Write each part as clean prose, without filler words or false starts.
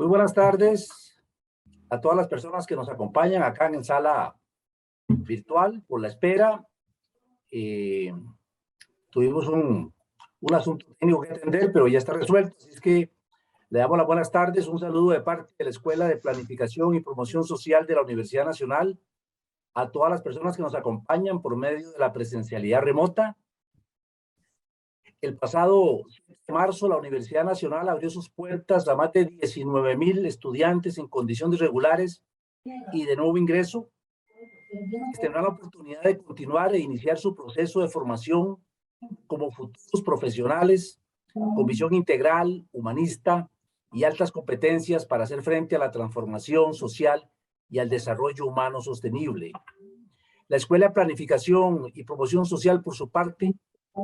Muy buenas tardes a todas las personas que nos acompañan acá en sala virtual por la espera. Tuvimos un asunto técnico que atender, pero ya está resuelto. Así es que le damos las buenas tardes. Un saludo de parte de la Escuela de Planificación y Promoción Social de la Universidad Nacional a todas las personas que nos acompañan por medio de la presencialidad remota. El pasado 7 de marzo, la Universidad Nacional abrió sus puertas a más de 19,000 estudiantes en condiciones regulares y de nuevo ingreso. Tendrán la oportunidad de continuar e iniciar su proceso de formación como futuros profesionales con visión integral, humanista y altas competencias para hacer frente a la transformación social y al desarrollo humano sostenible. La Escuela de Planificación y Promoción Social, por su parte,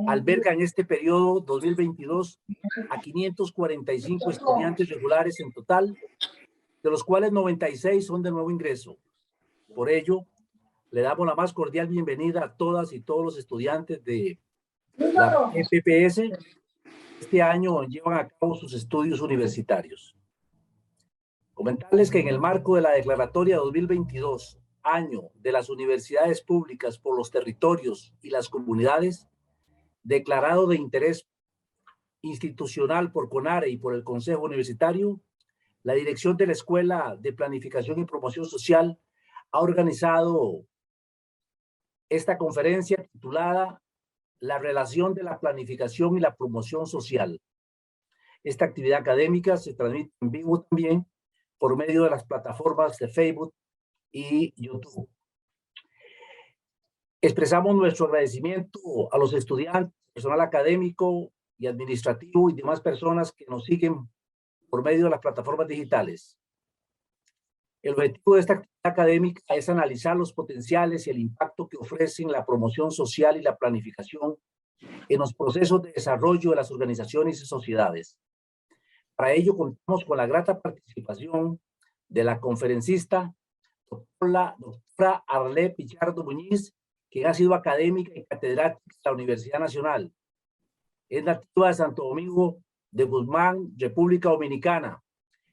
alberga en este periodo 2022 a 545 estudiantes regulares en total, de los cuales 96 son de nuevo ingreso. Por ello, le damos la más cordial bienvenida a todas y todos los estudiantes de la EPPS. Este año llevan a cabo sus estudios universitarios. Comentarles que en el marco de la Declaratoria 2022, año de las universidades públicas por los territorios y las comunidades, declarado de interés institucional por CONARE y por el Consejo Universitario, la dirección de la Escuela de Planificación y Promoción Social ha organizado esta conferencia titulada La relación de la planificación y la promoción social. Esta actividad académica se transmite en vivo también por medio de las plataformas de Facebook y YouTube. Expresamos nuestro agradecimiento a los estudiantes, personal académico y administrativo y demás personas que nos siguen por medio de las plataformas digitales. El objetivo de esta actividad académica es analizar los potenciales y el impacto que ofrecen la promoción social y la planificación en los procesos de desarrollo de las organizaciones y sociedades. Para ello contamos con la grata participación de la conferencista doctora Arlé Pichardo Muñiz, que ha sido académica y catedrática de la Universidad Nacional. Es nativa de Santo Domingo de Guzmán, República Dominicana.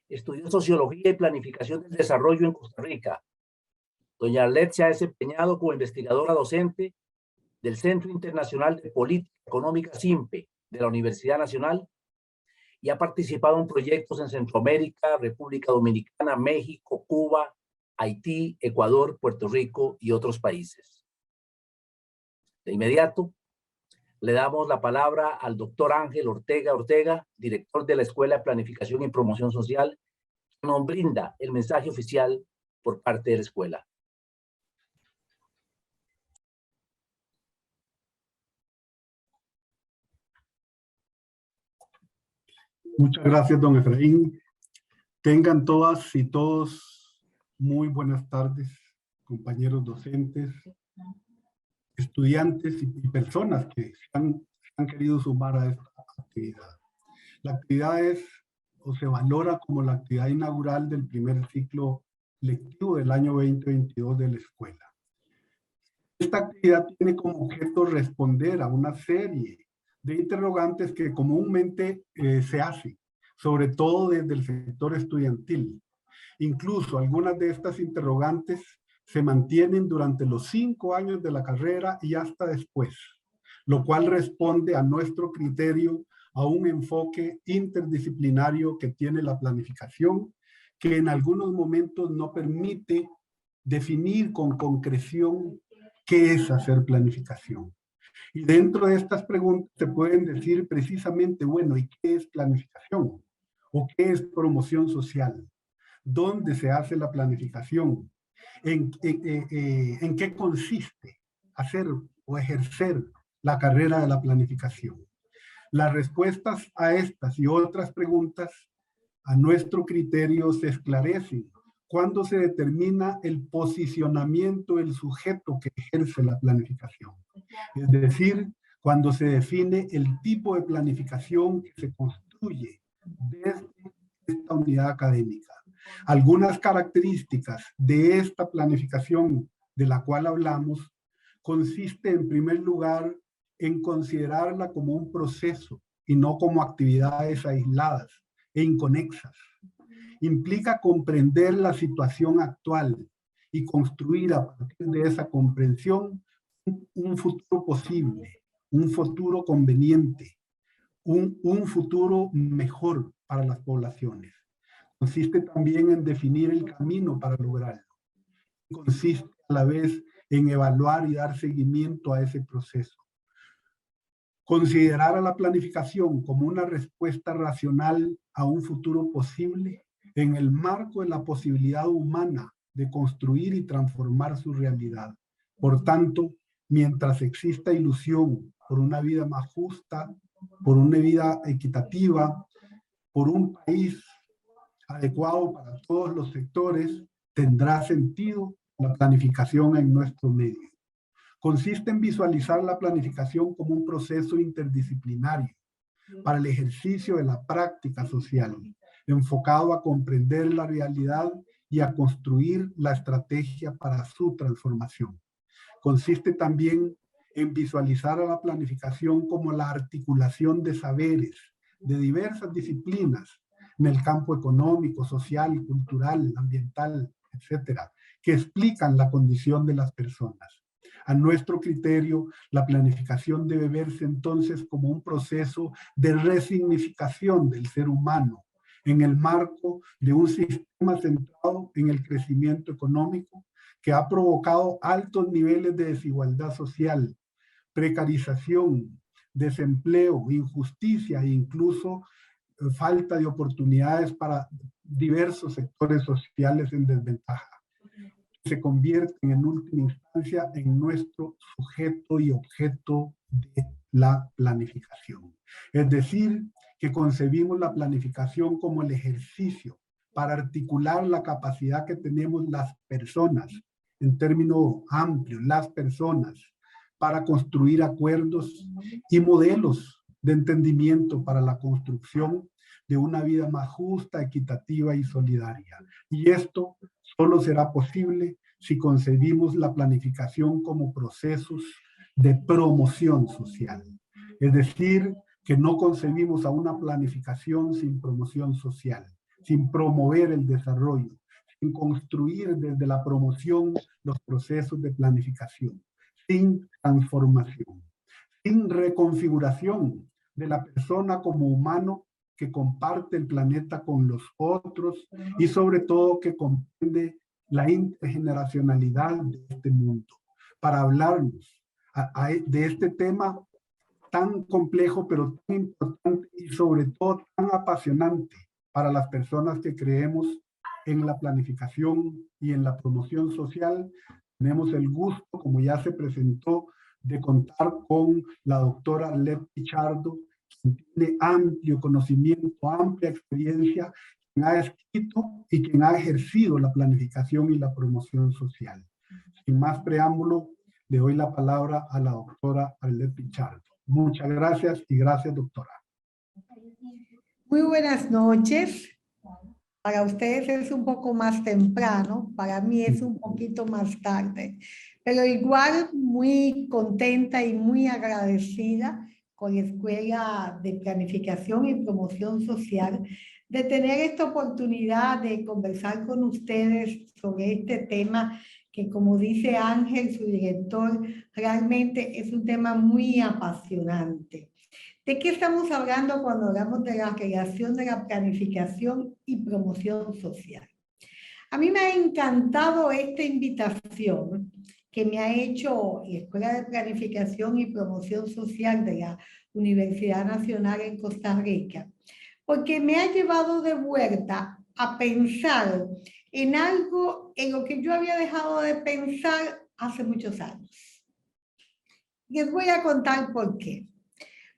Estudió Sociología y Planificación del Desarrollo en Costa Rica. Doña Arlet se ha desempeñado como investigadora docente del Centro Internacional de Política Económica SIMPE de la Universidad Nacional y ha participado en proyectos en Centroamérica, República Dominicana, México, Cuba, Haití, Ecuador, Puerto Rico y otros países. De inmediato, le damos la palabra al doctor Ángel Ortega, director de la Escuela de Planificación y Promoción Social, que nos brinda el mensaje oficial por parte de la escuela. Muchas gracias, don Efraín. Tengan todas y todos muy buenas tardes, compañeros docentes, estudiantes y personas que han querido sumar a esta actividad. La actividad es o se valora como la actividad inaugural del primer ciclo lectivo del año 2022 de la escuela. Esta actividad tiene como objeto responder a una serie de interrogantes que comúnmente se hacen, sobre todo desde el sector estudiantil. Incluso algunas de estas interrogantes se mantienen durante los 5 años de la carrera y hasta después, lo cual responde a nuestro criterio a un enfoque interdisciplinario que tiene la planificación, que en algunos momentos no permite definir con concreción qué es hacer planificación. Y dentro de estas preguntas se pueden decir precisamente, bueno, ¿y qué es planificación? ¿O qué es promoción social? ¿Dónde se hace la planificación? ¿En qué consiste hacer o ejercer la carrera de la planificación? Las respuestas a estas y otras preguntas, a nuestro criterio, se esclarecen cuando se determina el posicionamiento del sujeto que ejerce la planificación. Es decir, cuando se define el tipo de planificación que se construye desde esta unidad académica. Algunas características de esta planificación de la cual hablamos consiste en primer lugar en considerarla como un proceso y no como actividades aisladas e inconexas. implica comprender la situación actual y construir a partir de esa comprensión un futuro posible, un futuro conveniente, un futuro mejor para las poblaciones. Consiste también en definir el camino para lograrlo. Consiste a la vez en evaluar y dar seguimiento a ese proceso. Considerar a la planificación como una respuesta racional a un futuro posible en el marco de la posibilidad humana de construir y transformar su realidad. Por tanto, mientras exista ilusión por una vida más justa, por una vida equitativa, por un país adecuado para todos los sectores, tendrá sentido la planificación en nuestro medio. Consiste en visualizar la planificación como un proceso interdisciplinario para el ejercicio de la práctica social, enfocado a comprender la realidad y a construir la estrategia para su transformación. Consiste también en visualizar a la planificación como la articulación de saberes de diversas disciplinas en el campo económico, social, cultural, ambiental, etcétera, que explican la condición de las personas. A nuestro criterio, la planificación debe verse entonces como un proceso de resignificación del ser humano en el marco de un sistema centrado en el crecimiento económico que ha provocado altos niveles de desigualdad social, precarización, desempleo, injusticia e incluso falta de oportunidades para diversos sectores sociales en desventaja. Se convierten en última instancia en nuestro sujeto y objeto de la planificación. Es decir, que concebimos la planificación como el ejercicio para articular la capacidad que tenemos las personas, en términos amplios, las personas, para construir acuerdos y modelos de entendimiento para la construcción de una vida más justa, equitativa y solidaria. Y esto solo será posible si concebimos la planificación como procesos de promoción social. Es decir, que no concebimos a una planificación sin promoción social, sin promover el desarrollo, sin construir desde la promoción los procesos de planificación, sin transformación, sin reconfiguración de la persona como humano que comparte el planeta con los otros y sobre todo que comprende la intergeneracionalidad de este mundo, para hablarnos de este tema tan complejo pero tan importante y sobre todo tan apasionante para las personas que creemos en la planificación y en la promoción social. Tenemos el gusto, como ya se presentó, de contar con la doctora Let Pichardo, quien tiene amplio conocimiento, amplia experiencia, quien ha escrito y quien ha ejercido la planificación y la promoción social. Sin más preámbulo, le doy la palabra a la doctora Arlette Pichardo. Muchas gracias y gracias, doctora. Muy buenas noches. Para ustedes es un poco más temprano, para mí es un poquito más tarde, pero igual muy contenta y muy agradecida con la Escuela de Planificación y Promoción Social de tener esta oportunidad de conversar con ustedes sobre este tema que, como dice Ángel, su director, realmente es un tema muy apasionante. ¿De qué estamos hablando cuando hablamos de la creación de la planificación y promoción social? A mí me ha encantado esta invitación que me ha hecho la Escuela de Planificación y Promoción Social de la Universidad Nacional en Costa Rica, porque me ha llevado de vuelta a pensar en algo en lo que yo había dejado de pensar hace muchos años. Les voy a contar por qué.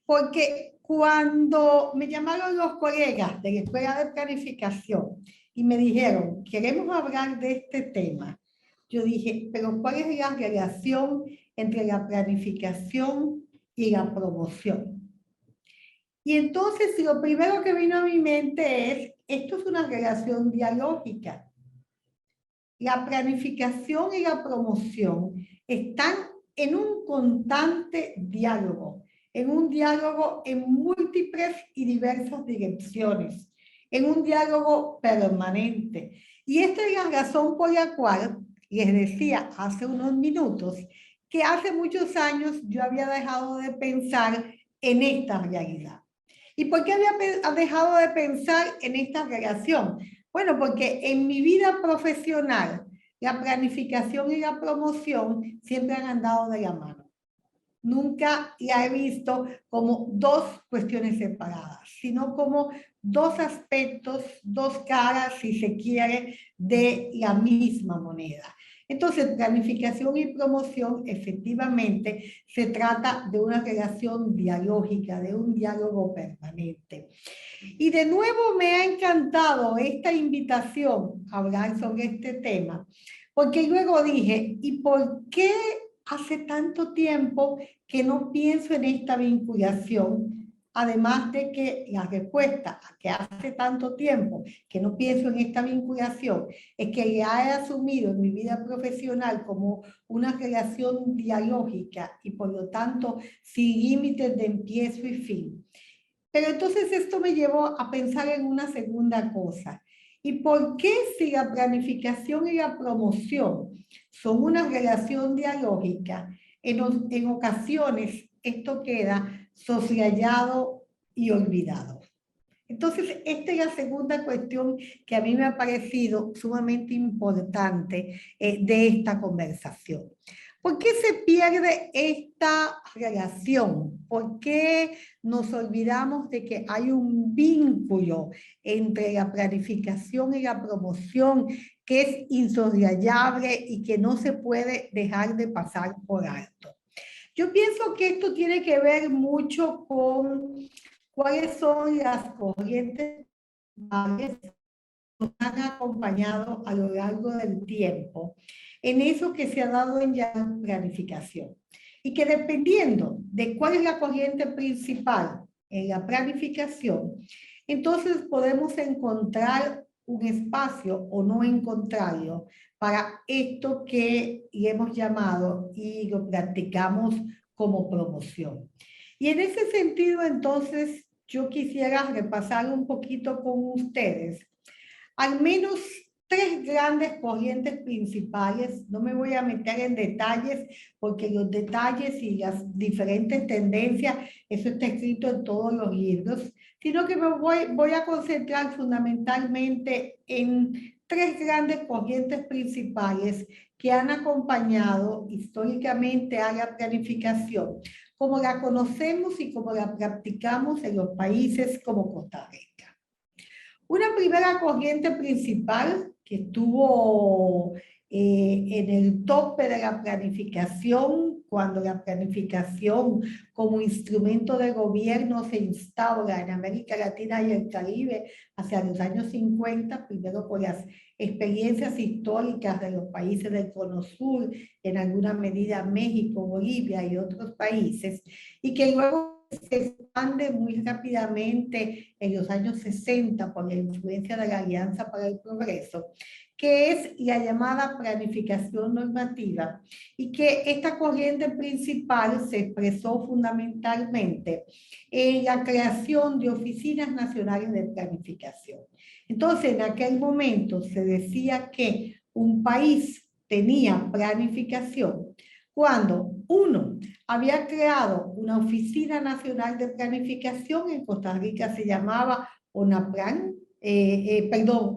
Porque cuando me llamaron los colegas de la Escuela de Planificación y me dijeron, queremos hablar de este tema, yo dije, pero ¿cuál es la relación entre la planificación y la promoción? Y entonces lo primero que vino a mi mente es, esto es una relación dialógica. La planificación y la promoción están en un constante diálogo, en un diálogo en múltiples y diversas direcciones. en un diálogo permanente. Y esta es la razón por la cual les decía hace unos minutos que hace muchos años yo había dejado de pensar en esta realidad. ¿Y por qué había dejado de pensar en esta relación? Bueno, porque en mi vida profesional la planificación y la promoción siempre han andado de la mano. Nunca la he visto como dos cuestiones separadas, sino como dos aspectos, dos caras, si se quiere, de la misma moneda. Entonces, planificación y promoción efectivamente se trata de una relación dialógica, de un diálogo permanente. Y de nuevo me ha encantado esta invitación a hablar sobre este tema, porque luego dije, ¿y por qué hace tanto tiempo que no pienso en esta vinculación? Además de que la respuesta a que hace tanto tiempo que no pienso en esta vinculación es que ya he asumido en mi vida profesional como una relación dialógica y por lo tanto sin límites de empiezo y fin. Pero entonces esto me llevó a pensar en una segunda cosa. ¿Y por qué si la planificación y la promoción son una relación dialógica, en ocasiones esto queda soslayado y olvidado? Entonces, esta es la segunda cuestión que a mí me ha parecido sumamente importante de esta conversación. ¿Por qué se pierde esta relación? ¿Por qué nos olvidamos de que hay un vínculo entre la planificación y la promoción que es insoslayable y que no se puede dejar de pasar por alto? Yo pienso que esto tiene que ver mucho con cuáles son las corrientes que nos han acompañado a lo largo del tiempo en eso que se ha dado en ya planificación. Y que dependiendo de cuál es la corriente principal en la planificación, entonces podemos encontrar un espacio o no encontrarlo para esto que le hemos llamado y lo practicamos como promoción. Y en ese sentido, entonces, yo quisiera repasar un poquito con ustedes al menos tres grandes corrientes principales. No me voy a meter en detalles porque los detalles y las diferentes tendencias, eso está escrito en todos los libros, sino que me voy a concentrar fundamentalmente en tres grandes corrientes principales que han acompañado históricamente a la planificación, como la conocemos y como la practicamos en los países como Costa Rica. Una primera corriente principal que estuvo en el tope de la planificación, cuando la planificación como instrumento de gobierno se instaura en América Latina y el Caribe hacia los años 50, primero por las experiencias históricas de los países del Cono Sur, en alguna medida México, Bolivia y otros países, y que luego se expande muy rápidamente en los años 60 por la influencia de la Alianza para el Progreso, que es la llamada planificación normativa, y que esta corriente principal se expresó fundamentalmente en la creación de oficinas nacionales de planificación. Entonces, en aquel momento se decía que un país tenía planificación cuando, uno, había creado una Oficina Nacional de Planificación, en Costa Rica se llamaba ONAPLAN,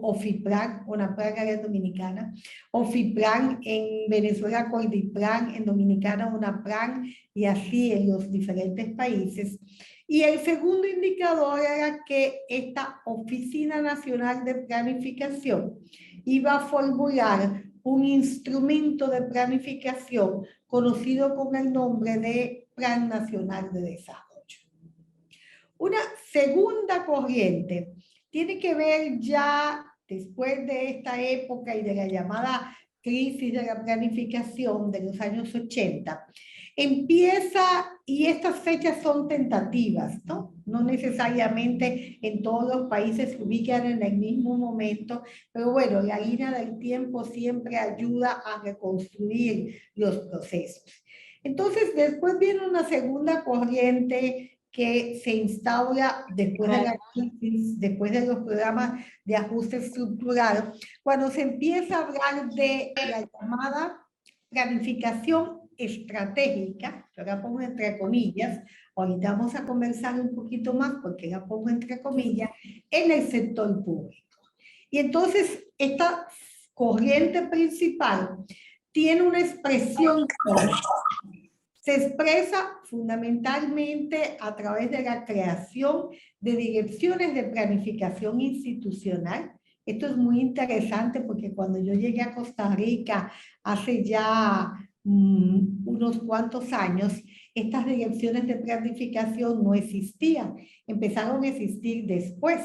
OFIPLAN, ONAPLAN era en Dominicana, OFIPLAN, en Venezuela CORDIPLAN, en Dominicana ONAPLAN, y así en los diferentes países. Y el segundo indicador era que esta Oficina Nacional de Planificación iba a formular un instrumento de planificación conocido con el nombre de Plan Nacional de Desarrollo. Una segunda corriente tiene que ver ya después de esta época y de la llamada crisis de la planificación de los años 80, empieza, y estas fechas son tentativas, ¿no? No necesariamente en todos los países se ubican en el mismo momento, pero bueno, la línea del tiempo siempre ayuda a reconstruir los procesos. Entonces, después viene una segunda corriente que se instaura después de la crisis, después de los programas de ajuste estructural, cuando se empieza a hablar de la llamada planificación estratégica, yo la pongo entre comillas, ahorita vamos a conversar un poquito más porque la pongo entre comillas, en el sector público. Y entonces esta corriente principal tiene una expresión, se expresa fundamentalmente a través de la creación de direcciones de planificación institucional. Esto es muy interesante porque cuando yo llegué a Costa Rica hace ya unos cuantos años, estas direcciones de planificación no existían, empezaron a existir después.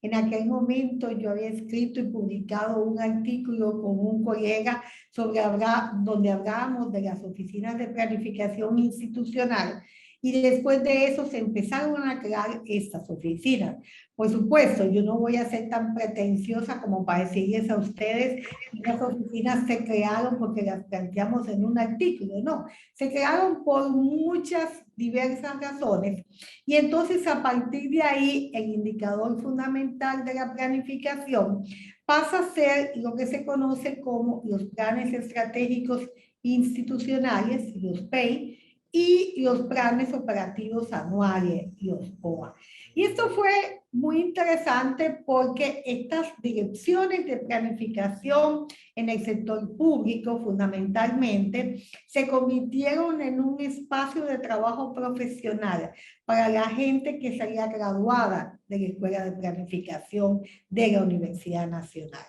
En aquel momento yo había escrito y publicado un artículo con un colega donde hablábamos de las oficinas de planificación institucional y después de eso se empezaron a crear estas oficinas. Por supuesto, yo no voy a ser tan pretenciosa como para decirles a ustedes que las oficinas se crearon porque las planteamos en un artículo, no, se crearon por muchas diversas razones y entonces a partir de ahí el indicador fundamental de la planificación pasa a ser lo que se conoce como los planes estratégicos institucionales, los PEI, y los planes operativos anuales, los POA. Y esto fue muy interesante porque estas direcciones de planificación en el sector público fundamentalmente se convirtieron en un espacio de trabajo profesional para la gente que salía graduada de la Escuela de Planificación de la Universidad Nacional.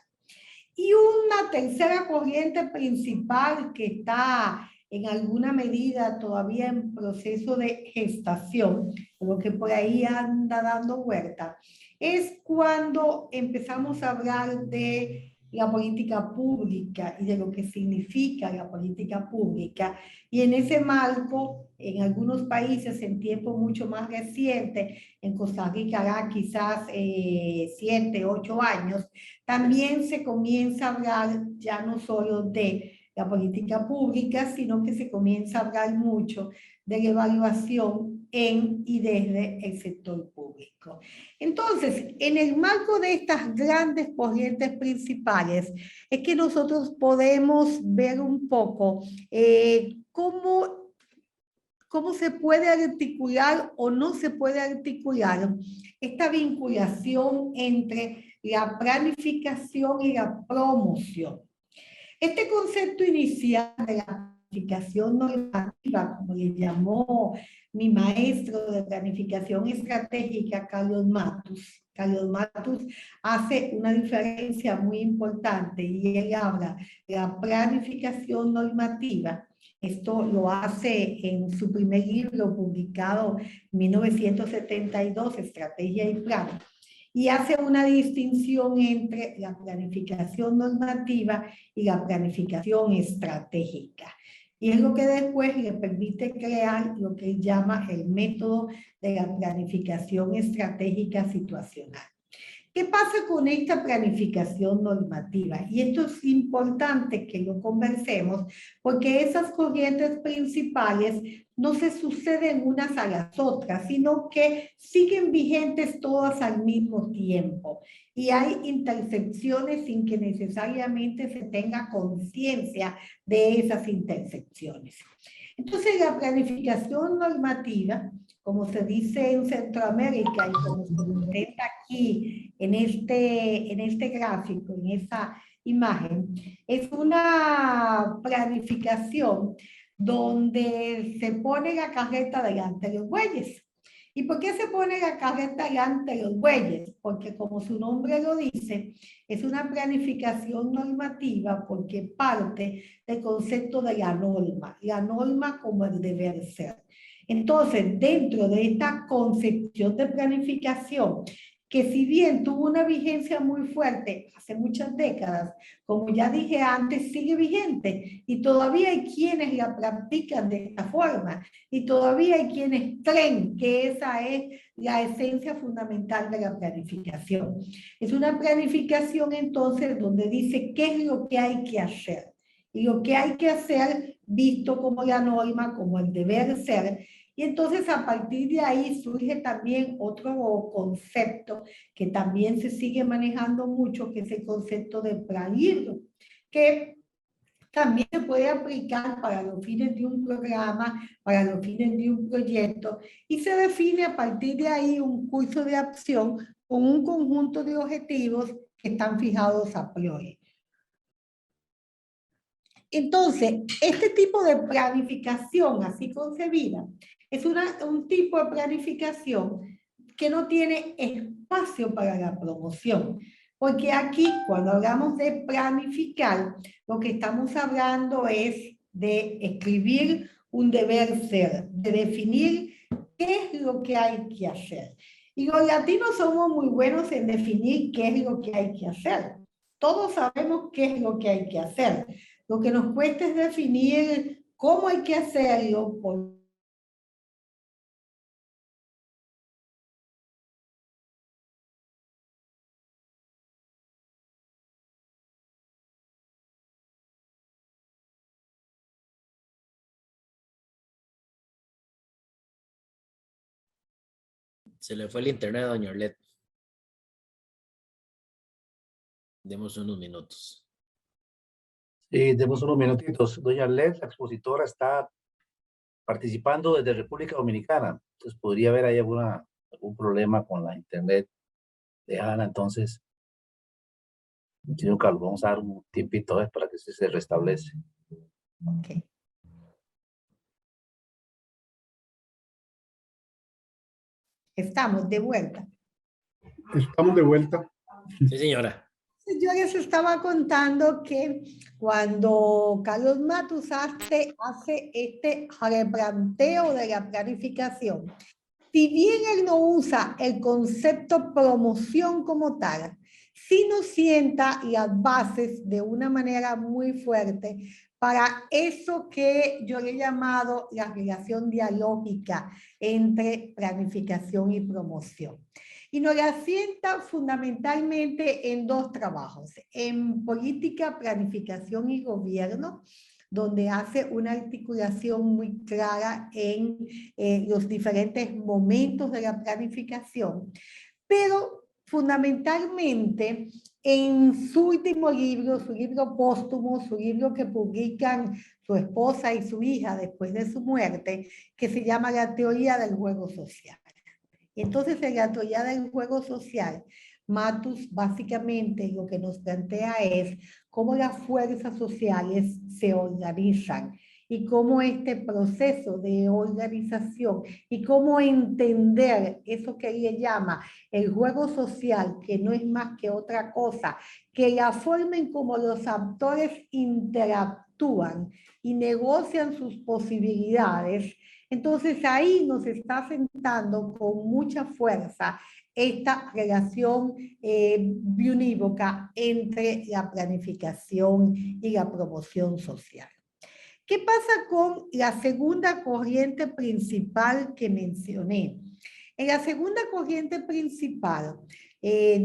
Y una tercera corriente principal que está en alguna medida todavía en proceso de gestación, lo que por ahí anda dando vuelta, es cuando empezamos a hablar de la política pública y de lo que significa la política pública. Y en ese marco, en algunos países en tiempo mucho más reciente, en Costa Rica quizás 7, 8 años, también se comienza a hablar ya no solo de la política pública, sino que se comienza a hablar mucho de la evaluación en y desde el sector público. Entonces, en el marco de estas grandes corrientes principales, es que nosotros podemos ver un poco cómo se puede articular o no se puede articular esta vinculación entre la planificación y la promoción. Este concepto inicial de la planificación normativa, como le llamó mi maestro de planificación estratégica, Carlos Matus hace una diferencia muy importante y él habla de la planificación normativa. Esto lo hace en su primer libro publicado en 1972, Estrategia y Plan. Y hace una distinción entre la planificación normativa y la planificación estratégica. Y es lo que después le permite crear lo que él llama el método de la planificación estratégica situacional. ¿Qué pasa con esta planificación normativa? Y esto es importante que lo conversemos porque esas corrientes principales no se suceden unas a las otras, sino que siguen vigentes todas al mismo tiempo. Y hay intersecciones sin que necesariamente se tenga conciencia de esas intersecciones. Entonces, la planificación normativa, como se dice en Centroamérica y como se presenta aquí en este gráfico, en esa imagen, es una planificación donde se pone la carreta delante de los bueyes. ¿Y por qué se pone la carreta delante de los bueyes? Porque como su nombre lo dice, es una planificación normativa porque parte del concepto de la norma como el deber ser. Entonces, dentro de esta concepción de planificación, que si bien tuvo una vigencia muy fuerte hace muchas décadas, como ya dije antes, sigue vigente y todavía hay quienes la practican de esta forma y todavía hay quienes creen que esa es la esencia fundamental de la planificación. Es una planificación entonces donde dice qué es lo que hay que hacer y lo que hay que hacer visto como la norma, como el deber ser, Y entonces a partir de ahí surge también otro concepto que también se sigue manejando mucho, que es el concepto de plan híbrido, que también se puede aplicar para los fines de un programa, para los fines de un proyecto, y se define a partir de ahí un curso de acción con un conjunto de objetivos que están fijados a priori. Entonces, este tipo de planificación así concebida es un tipo de planificación que no tiene espacio para la promoción. Porque aquí, cuando hablamos de planificar, lo que estamos hablando es de escribir un deber ser, de definir qué es lo que hay que hacer. Y los latinos somos muy buenos en definir qué es lo que hay que hacer. Todos sabemos qué es lo que hay que hacer. Lo que nos cuesta es definir cómo hay que hacerlo. Se le fue el internet a doña Orlet. Demos unos minutos. Sí, demos unos minutitos. Doña Led, la expositora, está participando desde República Dominicana. Entonces podría haber ahí algún problema con la internet de Ana. Entonces, señor Carlos, vamos a dar un tiempito para que se restablece. Okay. Estamos de vuelta. Estamos de vuelta. Sí, señora. Yo les estaba contando que cuando Carlos Matus hace este replanteo de la planificación, si bien él no usa el concepto promoción como tal, sí nos sienta las bases de una manera muy fuerte para eso que yo le he llamado la relación dialógica entre planificación y promoción. Y nos la sienta fundamentalmente en dos trabajos, en política, planificación y gobierno, donde hace una articulación muy clara en los diferentes momentos de la planificación, pero fundamentalmente en su último libro, su libro póstumo, su libro que publican su esposa y su hija después de su muerte, que se llama La teoría del juego social. Entonces, en la teoría del juego social, Matus básicamente lo que nos plantea es cómo las fuerzas sociales se organizan y cómo este proceso de organización y cómo entender eso que él llama el juego social, que no es más que otra cosa, que la forma en cómo los actores interactúan y negocian sus posibilidades. Entonces ahí nos está sentando con mucha fuerza esta relación biunívoca entre la planificación y la promoción social. ¿Qué pasa con la segunda corriente principal que mencioné? En la segunda corriente principal,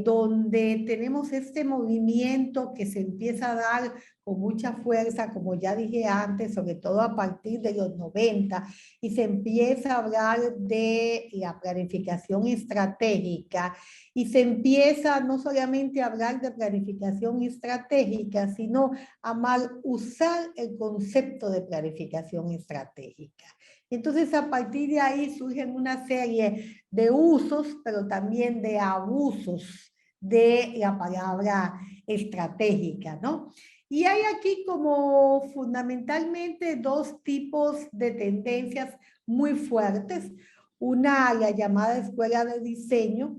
donde tenemos este movimiento que se empieza a dar con mucha fuerza, como ya dije antes, sobre todo a partir de los 90, y se empieza a hablar de la planificación estratégica, y se empieza no solamente a hablar de planificación estratégica, sino a mal usar el concepto de planificación estratégica. Entonces, a partir de ahí surgen una serie de usos, pero también de abusos de la palabra estratégica, ¿no? Y hay aquí como fundamentalmente dos tipos de tendencias muy fuertes. Una, la llamada escuela de diseño,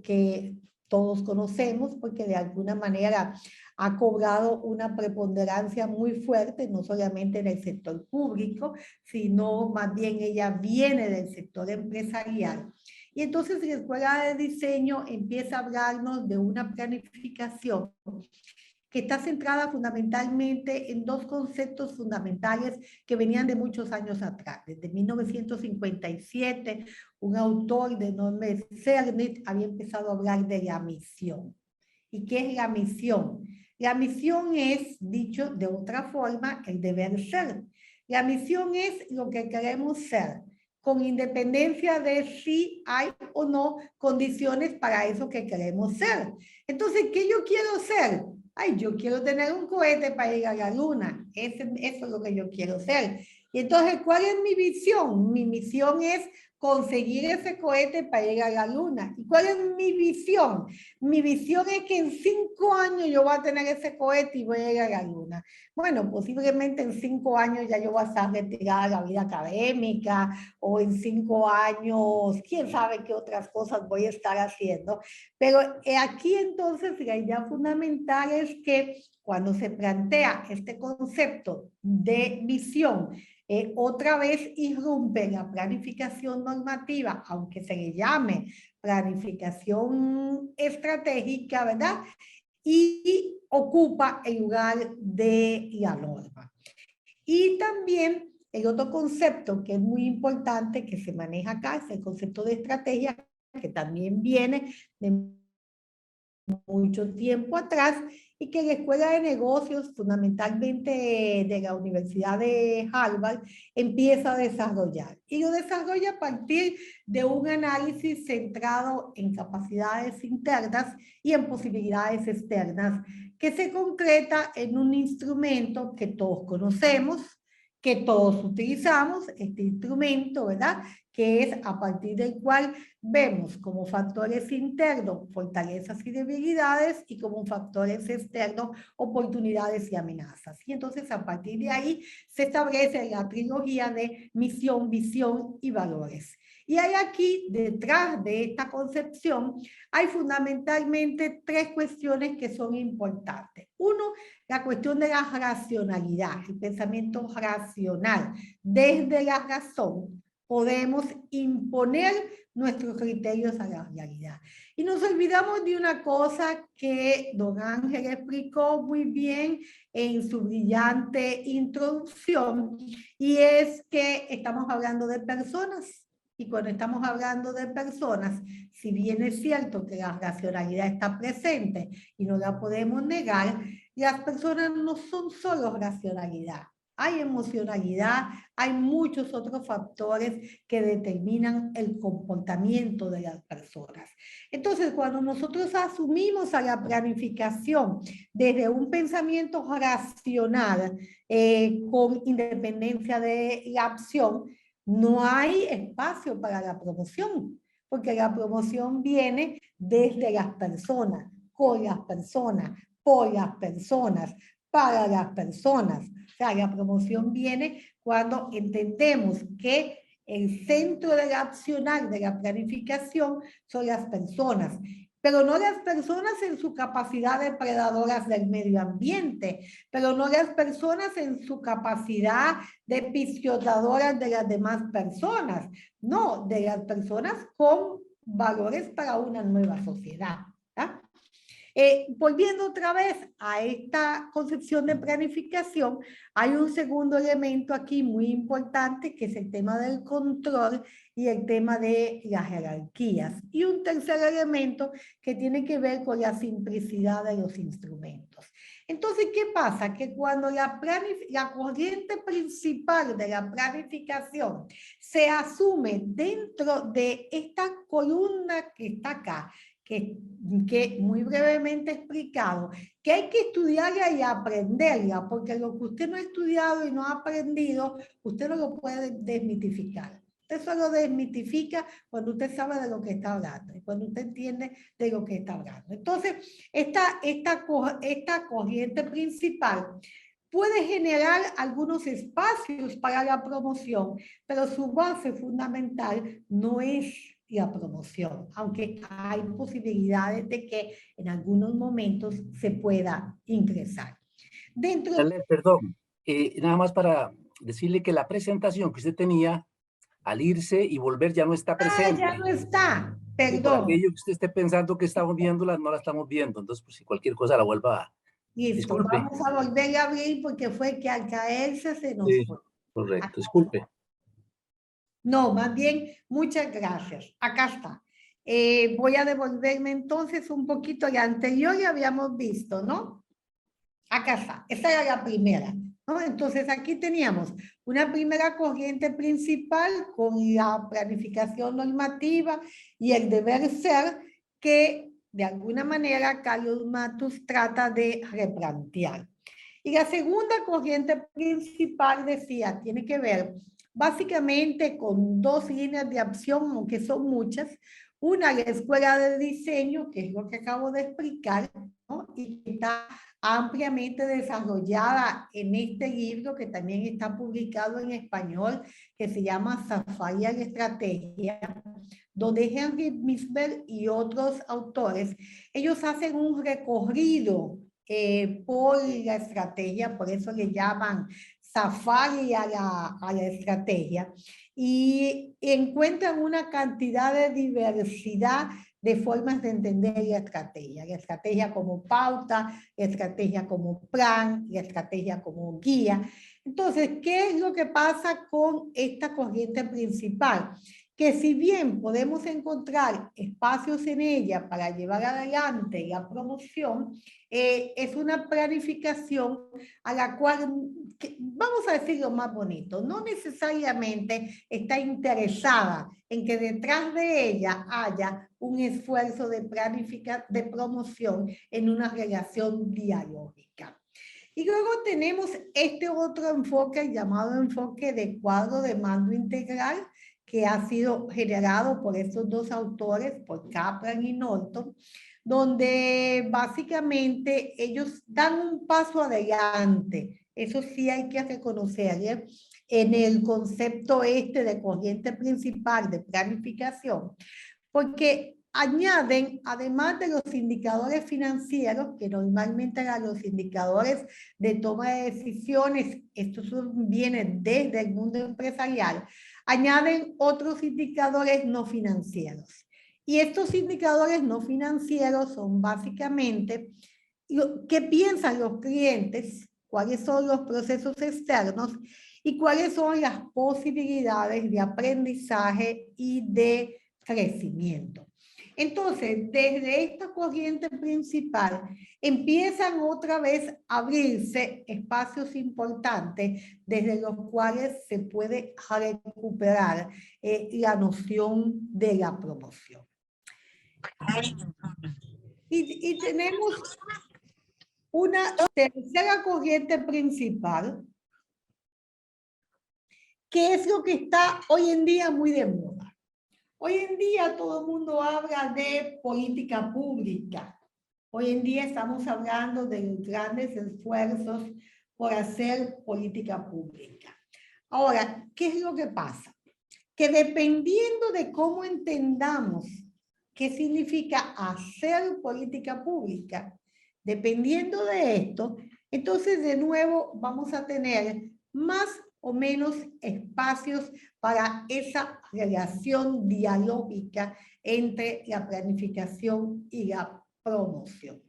que todos conocemos porque de alguna manera ha cobrado una preponderancia muy fuerte, no solamente en el sector público, sino más bien ella viene del sector empresarial. Y entonces la escuela de diseño empieza a hablarnos de una planificación que está centrada fundamentalmente en dos conceptos fundamentales que venían de muchos años atrás. Desde 1957, un autor de nombre Cernit había empezado a hablar de la misión. ¿Y qué es la misión? La misión es, dicho de otra forma, el deber ser. La misión es lo que queremos ser con independencia de si hay o no condiciones para eso que queremos ser. Entonces, ¿qué yo quiero ser? Ay, yo quiero tener un cohete para ir a la luna. Eso es lo que yo quiero ser. Y entonces, ¿cuál es mi visión? Mi misión es conseguir ese cohete para ir a la luna. ¿Y cuál es mi visión? Mi visión es que en 5 años yo voy a tener ese cohete y voy a ir a la luna. Bueno, posiblemente en 5 años ya yo voy a estar retirada de la vida académica, o en 5 años, quién sabe qué otras cosas voy a estar haciendo. Pero aquí entonces la idea fundamental es que cuando se plantea este concepto de visión, otra vez irrumpe la planificación normativa, aunque se le llame planificación estratégica, ¿verdad? Y ocupa el lugar de la norma. Y también el otro concepto que es muy importante que se maneja acá es el concepto de estrategia, que también viene de mucho tiempo atrás y que la Escuela de Negocios, fundamentalmente de la Universidad de Harvard, empieza a desarrollar. Y lo desarrolla a partir de un análisis centrado en capacidades internas y en posibilidades externas, que se concreta en un instrumento que todos conocemos, que todos utilizamos, este instrumento, ¿verdad? Que es a partir del cual vemos como factores internos fortalezas y debilidades y como factores externos oportunidades y amenazas. Y entonces a partir de ahí se establece la trilogía de misión, visión y valores. Y hay aquí, detrás de esta concepción, hay fundamentalmente 3 cuestiones que son importantes. Uno, la cuestión de la racionalidad, el pensamiento racional. Desde la razón podemos imponer nuestros criterios a la realidad. Y nos olvidamos de una cosa que don Ángel explicó muy bien en su brillante introducción, y es que estamos hablando de personas. Y cuando estamos hablando de personas, si bien es cierto que la racionalidad está presente y no la podemos negar, las personas no son solo racionalidad. Hay emocionalidad, hay muchos otros factores que determinan el comportamiento de las personas. Entonces, cuando nosotros asumimos a la planificación desde un pensamiento racional, con independencia de la acción, no hay espacio para la promoción, porque la promoción viene desde las personas, con las personas, por las personas, para las personas. O sea, la promoción viene cuando entendemos que el centro de la accional, de la planificación, son las personas. Pero no las personas en su capacidad de predadoras del medio ambiente, pero no las personas en su capacidad de pisoteadoras de las demás personas, no, de las personas con valores para una nueva sociedad. ¿Ah? Volviendo otra vez a esta concepción de planificación, hay un segundo elemento aquí muy importante, que es el tema del control y el tema de las jerarquías. Y un tercer elemento que tiene que ver con la simplicidad de los instrumentos. Entonces, ¿qué pasa? Que cuando la corriente principal de la planificación se asume dentro de esta columna que está acá, que muy brevemente he explicado, que hay que estudiarla y aprenderla, porque lo que usted no ha estudiado y no ha aprendido, usted no lo puede desmitificar. Usted solo desmitifica cuando usted sabe de lo que está hablando y cuando usted entiende de lo que está hablando. Entonces, esta corriente principal puede generar algunos espacios para la promoción, pero su base fundamental no es la promoción, aunque hay posibilidades de que en algunos momentos se pueda ingresar. Perdón, nada más para decirle que la presentación que usted tenía al irse y volver ya no está presente. Ya no está, perdón. Por aquello que usted esté pensando que estamos viéndola, no la estamos viendo. Entonces, pues si cualquier cosa la vuelva a... Listo, disculpe. vamos a volver a abrir porque fue que al caerse se nos fue. Correcto, disculpe. No, más bien, muchas gracias. Acá está. Voy a devolverme entonces un poquito. La anterior ya habíamos visto, ¿no? Acá está. Esta era la primera. ¿no? Entonces aquí teníamos una primera corriente principal con la planificación normativa y el deber ser que de alguna manera Carlos Matus trata de replantear. Y la segunda corriente principal decía, tiene que ver básicamente con dos líneas de acción, aunque son muchas. Una, la escuela de diseño, que es lo que acabo de explicar, ¿no? Y que está ampliamente desarrollada en este libro, que también está publicado en español, que se llama Safari a la Estrategia, donde Henry Misberg y otros autores, ellos hacen un recorrido por la estrategia, por eso le llaman safari a la estrategia, y encuentran una cantidad de diversidad de formas de entender la estrategia como pauta, la estrategia como plan, la estrategia como guía. Entonces, ¿qué es lo que pasa con esta corriente principal? Que si bien podemos encontrar espacios en ella para llevar adelante la promoción, es una planificación a la cual, vamos a decir lo más bonito, no necesariamente está interesada en que detrás de ella haya un esfuerzo de promoción en una relación dialógica. Y luego tenemos este otro enfoque llamado enfoque de cuadro de mando integral, que ha sido generado por estos dos autores, por Kaplan y Norton, donde básicamente ellos dan un paso adelante. Eso sí hay que reconocerle en el concepto este de corriente principal de planificación, porque añaden, además de los indicadores financieros, que normalmente eran los indicadores de toma de decisiones, estos vienen desde el mundo empresarial, añaden otros indicadores no financieros. Y estos indicadores no financieros son básicamente qué piensan los clientes, cuáles son los procesos externos y cuáles son las posibilidades de aprendizaje y de crecimiento. Entonces, desde esta corriente principal, empiezan otra vez a abrirse espacios importantes desde los cuales se puede recuperar la noción de la promoción. Y tenemos una tercera corriente principal, que es lo que está hoy en día muy de moda. Hoy en día todo el mundo habla de política pública. Hoy en día estamos hablando de los grandes esfuerzos por hacer política pública. Ahora, ¿qué es lo que pasa? Que dependiendo de cómo entendamos qué significa hacer política pública, dependiendo de esto, entonces de nuevo vamos a tener más o menos espacios para esa relación dialógica entre la planificación y la promoción.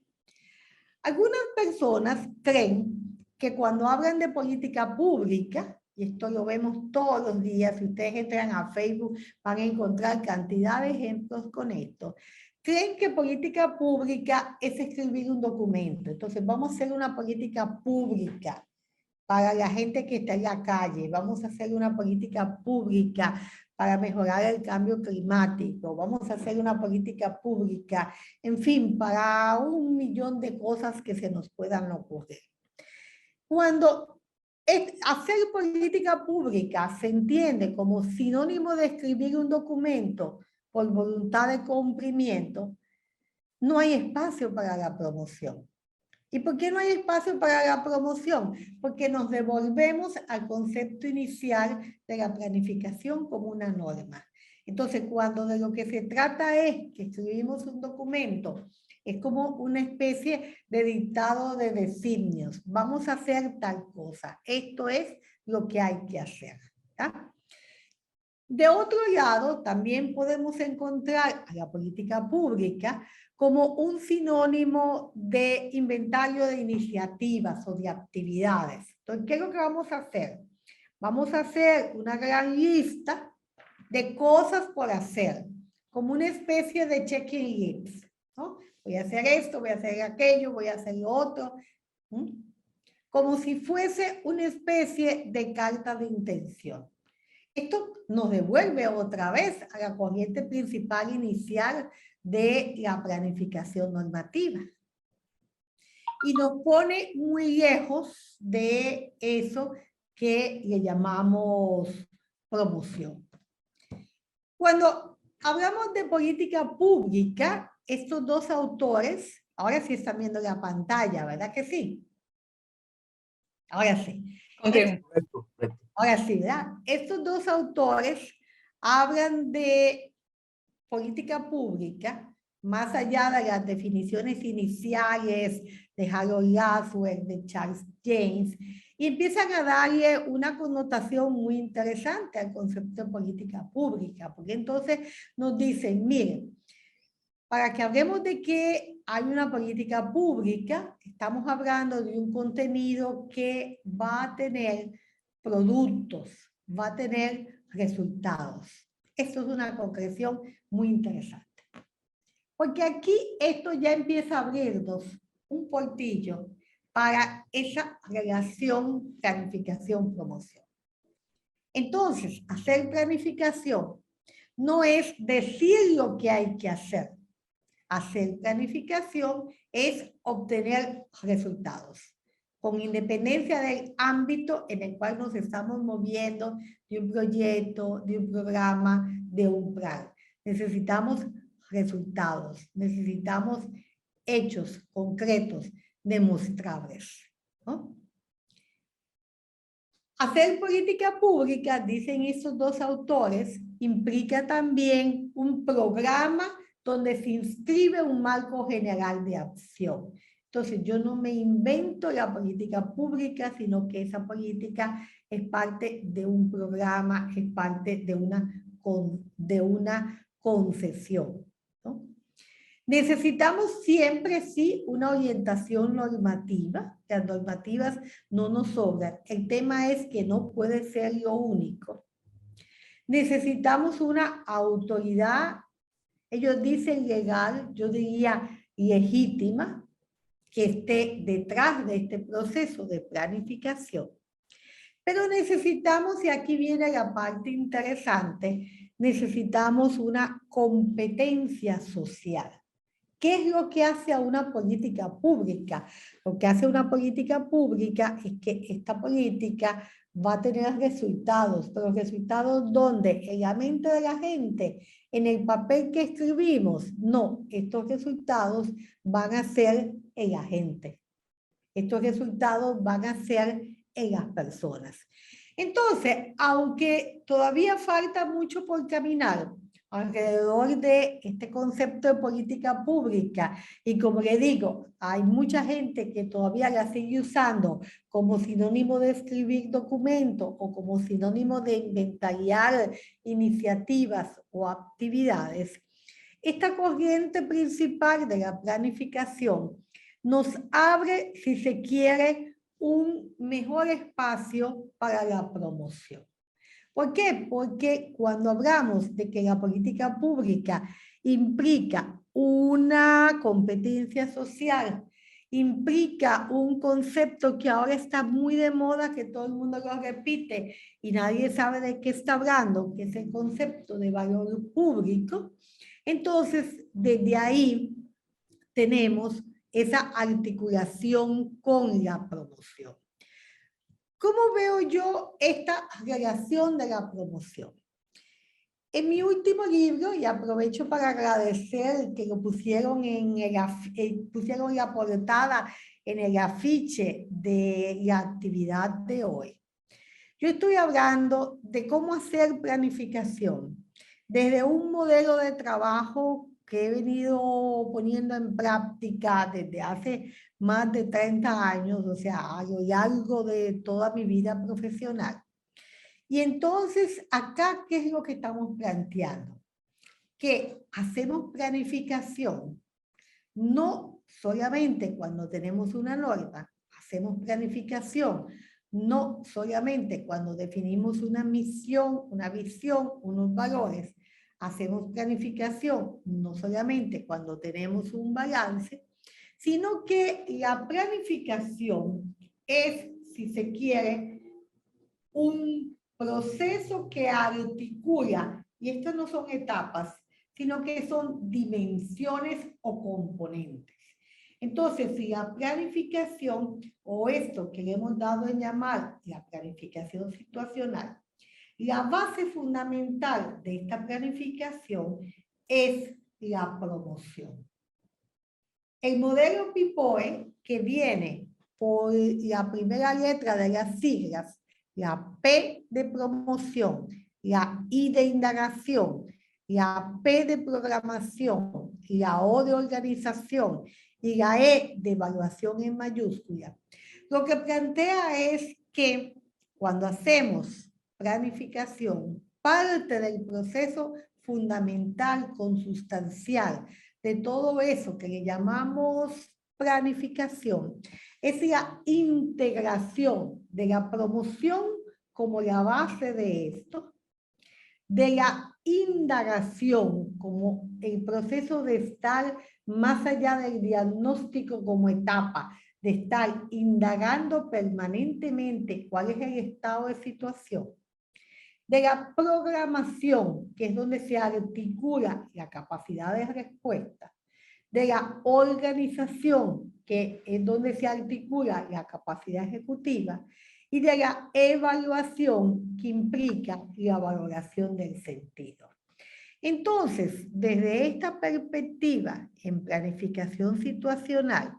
Algunas personas creen que cuando hablan de política pública, y esto lo vemos todos los días, si ustedes entran a Facebook van a encontrar cantidad de ejemplos con esto, creen que política pública es escribir un documento. Entonces vamos a hacer una política pública para la gente que está en la calle, vamos a hacer una política pública para mejorar el cambio climático, vamos a hacer una política pública, en fin, para 1.000.000 de cosas que se nos puedan ocurrir. Cuando hacer política pública se entiende como sinónimo de escribir un documento por voluntad de cumplimiento, no hay espacio para la promoción. ¿Y por qué no hay espacio para la promoción? Porque nos devolvemos al concepto inicial de la planificación como una norma. Entonces, cuando de lo que se trata es que escribimos un documento, es como una especie de dictado de designios. Vamos a hacer tal cosa. Esto es lo que hay que hacer. ¿Ya? De otro lado, también podemos encontrar a la política pública como un sinónimo de inventario de iniciativas o de actividades. Entonces, ¿qué es lo que vamos a hacer? Vamos a hacer una gran lista de cosas por hacer, como una especie de checking list, ¿no? Voy a hacer esto, voy a hacer aquello, voy a hacer lo otro. como si fuese una especie de carta de intención. Esto nos devuelve otra vez a la corriente principal inicial de la planificación normativa. Y nos pone muy lejos de eso que le llamamos promoción. Cuando hablamos de política pública, estos dos autores, ahora sí están viendo la pantalla, ¿verdad que sí? Ahora sí. Ahora sí, ¿verdad? Estos dos autores hablan de política pública, más allá de las definiciones iniciales de Harold Laswell, de Charles James, y empiezan a darle una connotación muy interesante al concepto de política pública, porque entonces nos dicen, miren, para que hablemos de que hay una política pública, estamos hablando de un contenido que va a tener productos, va a tener resultados. Esto es una concreción muy interesante. Porque aquí esto ya empieza a abrirnos un portillo para esa relación planificación-promoción. Entonces, hacer planificación no es decir lo que hay que hacer. Hacer planificación es obtener resultados, con independencia del ámbito en el cual nos estamos moviendo, de un proyecto, de un programa, de un plan. Necesitamos resultados, necesitamos hechos concretos, demostrables, ¿no? Hacer política pública, dicen estos dos autores, implica también un programa donde se inscribe un marco general de acción. Entonces, yo no me invento la política pública, sino que esa política es parte de un programa, es parte de una concesión, ¿no? Necesitamos siempre, sí, una orientación normativa. Las normativas no nos sobran. El tema es que no puede ser lo único. Necesitamos una autoridad, ellos dicen legal, yo diría legítima, que esté detrás de este proceso de planificación. Pero necesitamos, y aquí viene la parte interesante, necesitamos una competencia social. ¿Qué es lo que hace a una política pública? Lo que hace una política pública es que esta política va a tener resultados, pero resultados ¿dónde? En la mente de la gente, en el papel que escribimos. No, estos resultados van a ser en la gente. Estos resultados van a ser en las personas. Entonces, aunque todavía falta mucho por caminar alrededor de este concepto de política pública, y como le digo, hay mucha gente que todavía la sigue usando como sinónimo de escribir documentos o como sinónimo de inventariar iniciativas o actividades, esta corriente principal de la planificación nos abre, si se quiere, un mejor espacio para la promoción. ¿Por qué? Porque cuando hablamos de que la política pública implica una competencia social, implica un concepto que ahora está muy de moda, que todo el mundo lo repite y nadie sabe de qué está hablando, que es el concepto de valor público. Entonces, desde ahí tenemos esa articulación con la promoción. ¿Cómo veo yo esta relación de la promoción? En mi último libro, y aprovecho para agradecer que lo pusieron pusieron la portada en el afiche de la actividad de hoy. Yo estoy hablando de cómo hacer planificación desde un modelo de trabajo que he venido poniendo en práctica desde hace más de 30 años, o sea, a lo largo de toda mi vida profesional. Y entonces, acá, ¿qué es lo que estamos planteando? Que hacemos planificación, no solamente cuando tenemos una norma, hacemos planificación, no solamente cuando definimos una misión, una visión, unos valores, hacemos planificación no solamente cuando tenemos un balance, sino que la planificación es, si se quiere, un proceso que articula, y estas no son etapas, sino que son dimensiones o componentes. Entonces, si la planificación, o esto que le hemos dado en llamar la planificación situacional, la base fundamental de esta planificación es la promoción. El modelo PIPOE, que viene por la primera letra de las siglas, la P de promoción, la I de indagación, la P de programación, la O de organización y la E de evaluación en mayúscula, lo que plantea es que cuando hacemos planificación, parte del proceso fundamental, consustancial, de todo eso que le llamamos planificación, es la integración de la promoción como la base de esto, de la indagación como el proceso de estar más allá del diagnóstico como etapa, de estar indagando permanentemente cuál es el estado de situación, de la programación, que es donde se articula la capacidad de respuesta, de la organización, que es donde se articula la capacidad ejecutiva, y de la evaluación, que implica la valoración del sentido. Entonces, desde esta perspectiva en planificación situacional,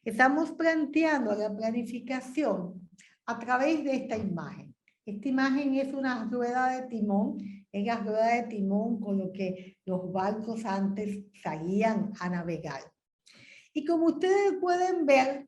estamos planteando la planificación a través de esta imagen. Esta imagen es una rueda de timón, es la rueda de timón con lo que los barcos antes salían a navegar. Y como ustedes pueden ver,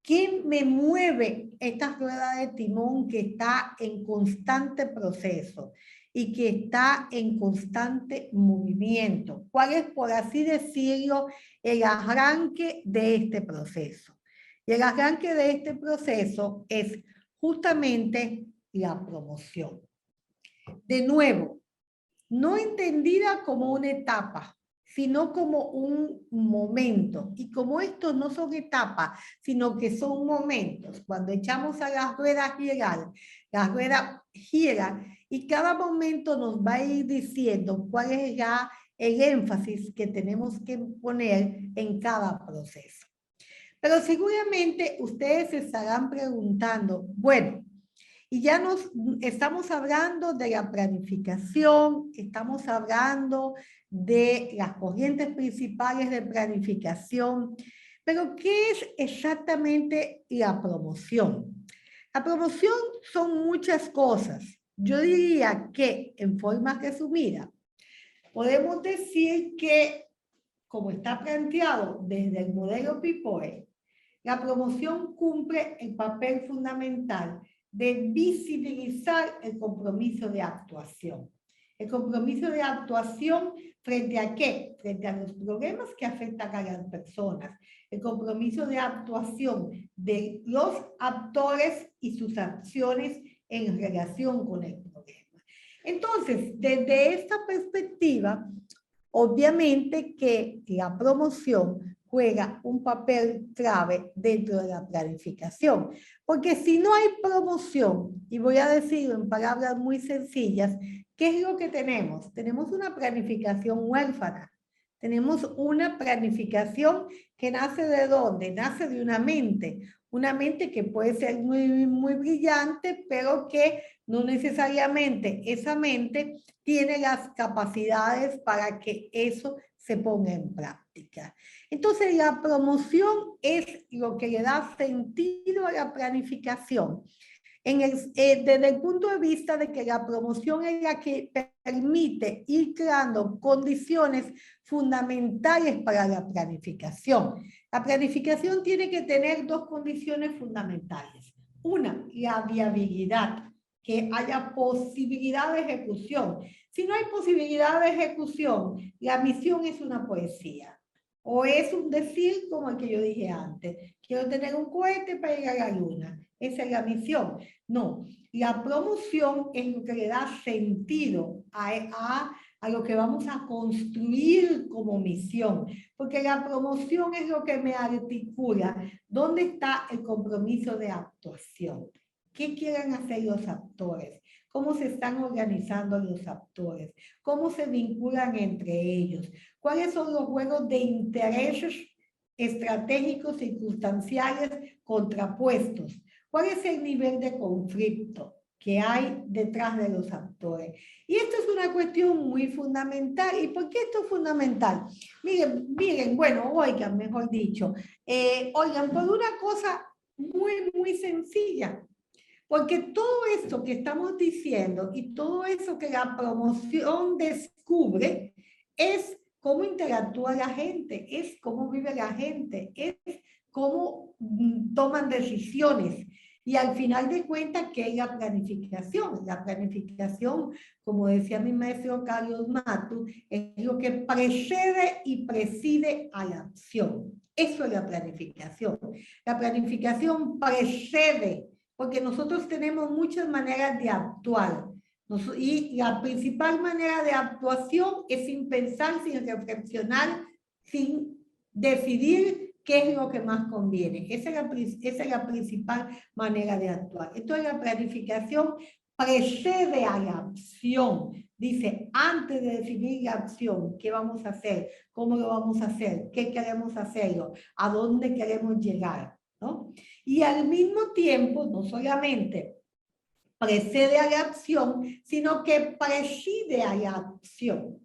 ¿quién me mueve esta rueda de timón que está en constante proceso y que está en constante movimiento? ¿Cuál es, por así decirlo, el arranque de este proceso? Y el arranque de este proceso es justamente la promoción. De nuevo, no entendida como una etapa, sino como un momento. Y como estos no son etapas, sino que son momentos. Cuando echamos a la rueda gira y cada momento nos va a ir diciendo cuál es ya el énfasis que tenemos que poner en cada proceso. Pero seguramente ustedes se estarán preguntando, bueno, y ya nos estamos hablando de la planificación, estamos hablando de las corrientes principales de planificación, pero ¿qué es exactamente la promoción? La promoción son muchas cosas. Yo diría que, en forma resumida, podemos decir que, como está planteado desde el modelo PIPOE, la promoción cumple el papel fundamental de visibilizar el compromiso de actuación. El compromiso de actuación frente a ¿qué? Frente a los problemas que afectan a las personas. El compromiso de actuación de los actores y sus acciones en relación con el problema. Entonces, desde esta perspectiva, obviamente que la promoción juega un papel clave dentro de la planificación. Porque si no hay promoción, y voy a decirlo en palabras muy sencillas, ¿qué es lo que tenemos? Tenemos una planificación huérfana. Tenemos una planificación que nace ¿de dónde? Nace de una mente que puede ser muy brillante, pero que no necesariamente esa mente tiene las capacidades para que eso se ponga en práctica. Entonces, la promoción es lo que le da sentido a la planificación. Desde el punto de vista de que la promoción es la que permite ir creando condiciones fundamentales para la planificación. La planificación tiene que tener dos condiciones fundamentales. Una, la viabilidad, que haya posibilidad de ejecución. Si no hay posibilidad de ejecución, la misión es una poesía. O es un decir como el que yo dije antes. Quiero tener un cohete para ir a la luna. Esa es la misión. No, la promoción es lo que le da sentido a a lo que vamos a construir como misión, porque la promoción es lo que me articula. ¿Dónde está el compromiso de actuación? ¿Qué quieren hacer los actores? ¿Cómo se están organizando los actores? ¿Cómo se vinculan entre ellos? ¿Cuáles son los juegos de intereses estratégicos circunstanciales contrapuestos? ¿Cuál es el nivel de conflicto que hay detrás de los actores? Y esto es una cuestión muy fundamental. ¿Y por qué esto es fundamental? Miren, bueno, oigan, mejor dicho, oigan, por una cosa muy sencilla. Porque todo esto que estamos diciendo y todo eso que la promoción descubre es cómo interactúa la gente, es cómo vive la gente, es cómo toman decisiones. Y al final de cuentas, ¿qué es la planificación? La planificación, como decía mi maestro Carlos Matu, es lo que precede y preside a la acción. Eso es la planificación. La planificación precede, porque nosotros tenemos muchas maneras de actuar. Y la principal manera de actuación es sin pensar, sin reflexionar, sin decidir qué es lo que más conviene. Esa es la principal manera de actuar. Entonces la planificación precede a la acción. Dice, antes de definir la acción, ¿qué vamos a hacer? ¿Cómo lo vamos a hacer? ¿Qué queremos hacerlo? ¿A dónde queremos llegar? ¿No? Y al mismo tiempo, no solamente precede a la acción, sino que preside a la acción.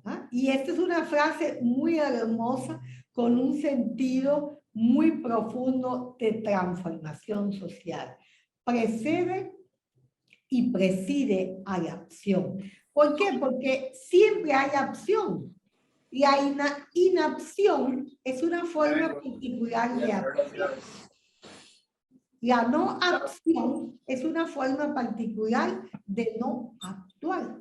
¿Ah? Y esta es una frase muy hermosa, con un sentido muy profundo de transformación social. Precede y preside a la acción. ¿Por qué? Porque siempre hay acción. La inacción es una forma particular de acción. La no acción es una forma particular de no actuar,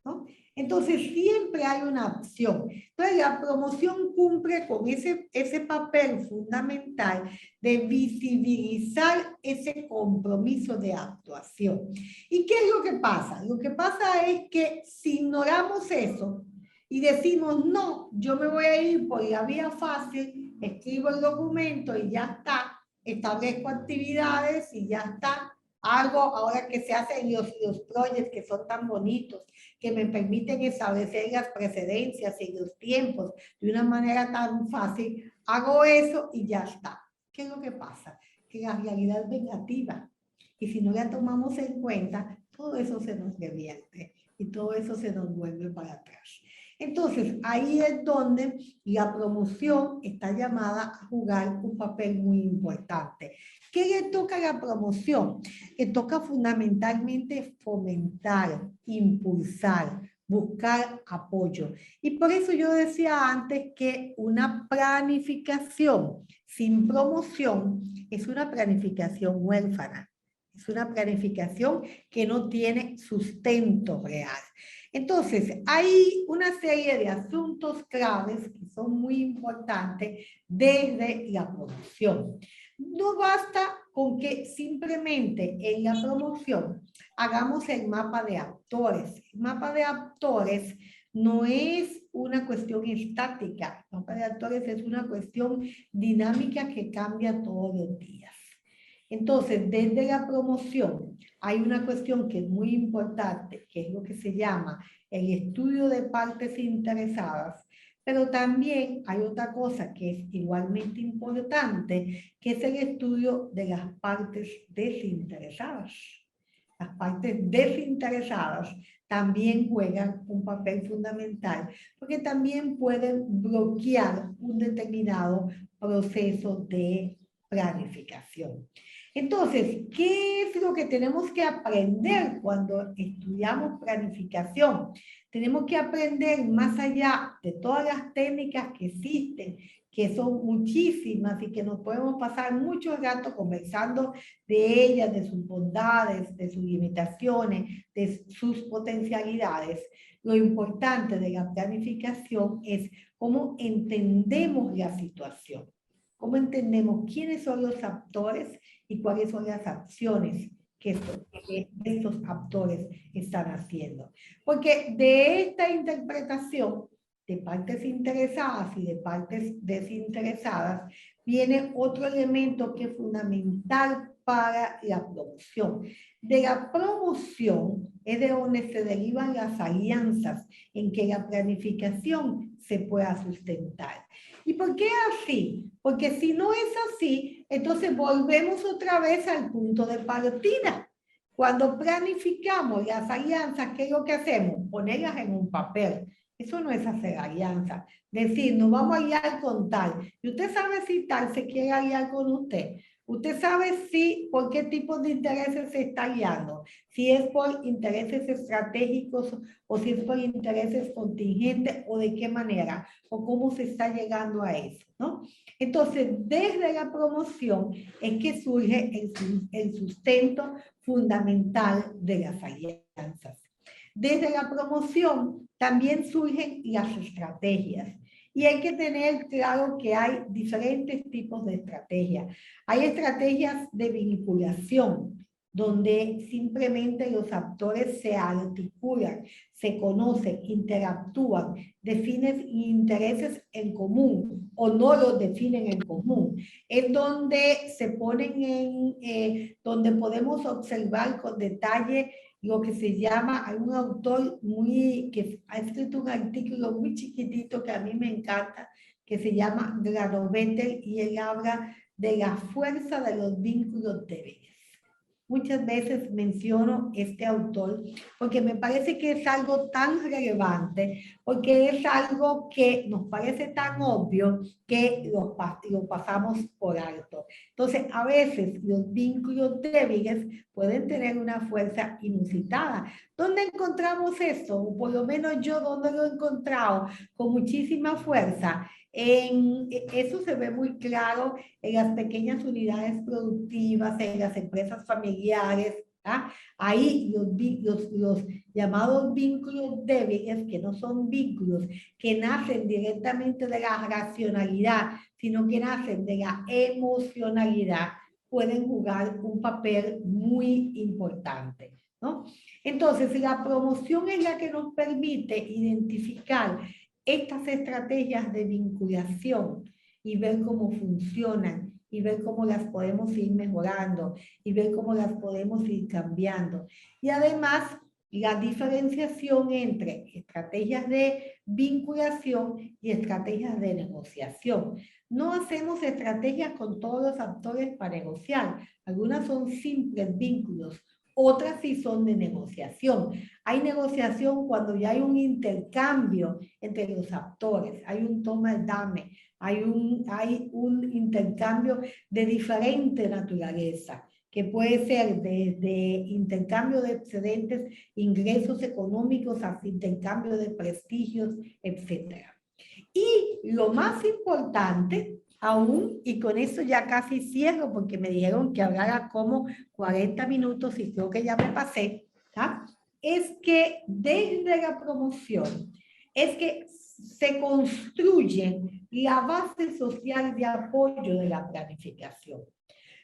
¿no? Entonces, siempre hay una acción. Entonces, la promoción cumple con ese papel fundamental de visibilizar ese compromiso de actuación. ¿Y qué es lo que pasa? Lo que pasa es que si ignoramos eso y decimos, no, yo me voy a ir por la vía fácil, escribo el documento y ya está, establezco actividades y ya está. Algo ahora que se hacen los proyectos que son tan bonitos, que me permiten establecer las precedencias y los tiempos de una manera tan fácil, hago eso y ya está. ¿Qué es lo que pasa? Que la realidad es negativa. Y si no la tomamos en cuenta, todo eso se nos revierte y todo eso se nos vuelve para atrás. Entonces, ahí es donde la promoción está llamada a jugar un papel muy importante. ¿Qué le toca a la promoción? Le toca fundamentalmente fomentar, impulsar, buscar apoyo. Y por eso yo decía antes que una planificación sin promoción es una planificación huérfana. Es una planificación que no tiene sustento real. Entonces, hay una serie de asuntos claves que son muy importantes desde la promoción. No basta con que simplemente en la promoción hagamos el mapa de actores. El mapa de actores no es una cuestión estática. El mapa de actores es una cuestión dinámica que cambia todos los días. Entonces, desde la promoción hay una cuestión que es muy importante, que es lo que se llama el estudio de partes interesadas, pero también hay otra cosa que es igualmente importante, que es el estudio de las partes desinteresadas. Las partes desinteresadas también juegan un papel fundamental, porque también pueden bloquear un determinado proceso de planificación. Entonces, ¿qué es lo que tenemos que aprender cuando estudiamos planificación? Tenemos que aprender más allá de todas las técnicas que existen, que son muchísimas y que nos podemos pasar mucho rato conversando de ellas, de sus bondades, de sus limitaciones, de sus potencialidades. Lo importante de la planificación es cómo entendemos la situación, cómo entendemos quiénes son los actores y cuáles son las acciones que estos actores están haciendo. Porque de esta interpretación de partes interesadas y de partes desinteresadas, viene otro elemento que es fundamental para la promoción. De la promoción es de donde se derivan las alianzas en que la planificación se pueda sustentar. ¿Y por qué así? Porque si no es así, entonces volvemos otra vez al punto de partida. Cuando planificamos las alianzas, ¿qué es lo que hacemos? Ponerlas en un papel. Eso no es hacer alianza. Decir, nos vamos a aliar con tal. Y usted sabe si tal se quiere aliar con usted. Usted sabe si, por qué tipo de intereses se está aliando. Si es por intereses estratégicos o si es por intereses contingentes o de qué manera o cómo se está llegando a eso, ¿no? Entonces, desde la promoción es que surge el sustento fundamental de las alianzas. Desde la promoción también surgen las estrategias. Y hay que tener claro que hay diferentes tipos de estrategias. Hay estrategias de vinculación, donde simplemente los actores se articulan, se conocen, interactúan, definen intereses en común o no los definen en común. Es donde se ponen donde podemos observar con detalle lo que se llama, hay un autor que ha escrito un artículo muy chiquitito que a mí me encanta, que se llama Granovetter, y él habla de la fuerza de los vínculos débiles. Muchas veces menciono este autor porque me parece que es algo tan relevante, porque es algo que nos parece tan obvio que lo pasamos por alto. Entonces, a veces los vínculos débiles pueden tener una fuerza inusitada. ¿Dónde encontramos esto? O por lo menos yo, ¿dónde lo he encontrado? Con muchísima fuerza. Eso se ve muy claro en las pequeñas unidades productivas, en las empresas familiares. ¿Ah? Ahí los llamados vínculos débiles, que no son vínculos que nacen directamente de la racionalidad, sino que nacen de la emocionalidad, pueden jugar un papel muy importante, ¿no? Entonces, la promoción es la que nos permite identificar estas estrategias de vinculación y ver cómo funcionan y ver cómo las podemos ir mejorando y ver cómo las podemos ir cambiando. Y además, la diferenciación entre estrategias de vinculación y estrategias de negociación. No hacemos estrategias con todos los actores para negociar. Algunas son simples vínculos, otras sí son de negociación. Hay negociación cuando ya hay un intercambio entre los actores, hay un toma y dame, hay un intercambio de diferente naturaleza, que puede ser desde intercambio de excedentes, ingresos económicos, hasta intercambio de prestigios, etc. Y lo más importante aún, y con eso ya casi cierro porque me dijeron que hablara como 40 minutos y creo que ya me pasé, ¿tá? Es que desde la promoción es que se construye la base social de apoyo de la planificación.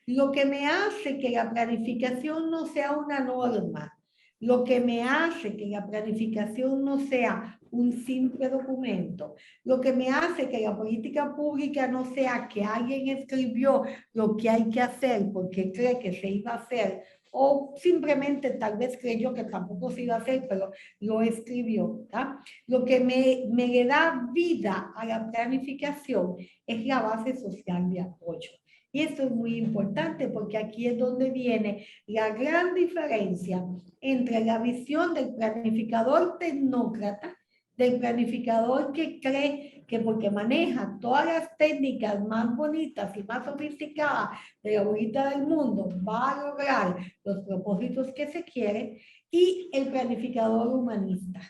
Lo que me hace que la planificación no sea una norma, lo que me hace que la planificación no sea un simple documento, lo que me hace que la política pública no sea que alguien escribió lo que hay que hacer porque cree que se iba a hacer, o simplemente tal vez creyó que tampoco se iba a hacer, pero lo escribió, ¿tá? Lo que me da vida a la planificación es la base social de apoyo. Y esto es muy importante porque aquí es donde viene la gran diferencia entre la visión del planificador tecnócrata, del planificador que cree que porque maneja todas las técnicas más bonitas y más sofisticadas de la bolita del mundo va a lograr los propósitos que se quiere, y el planificador humanista,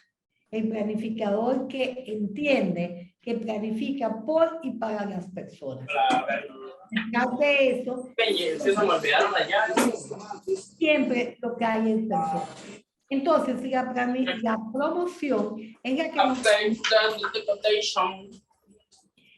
el planificador que entiende, que planifica por y para las personas. De eso, siempre lo que hay es personas. Entonces, la promoción es la que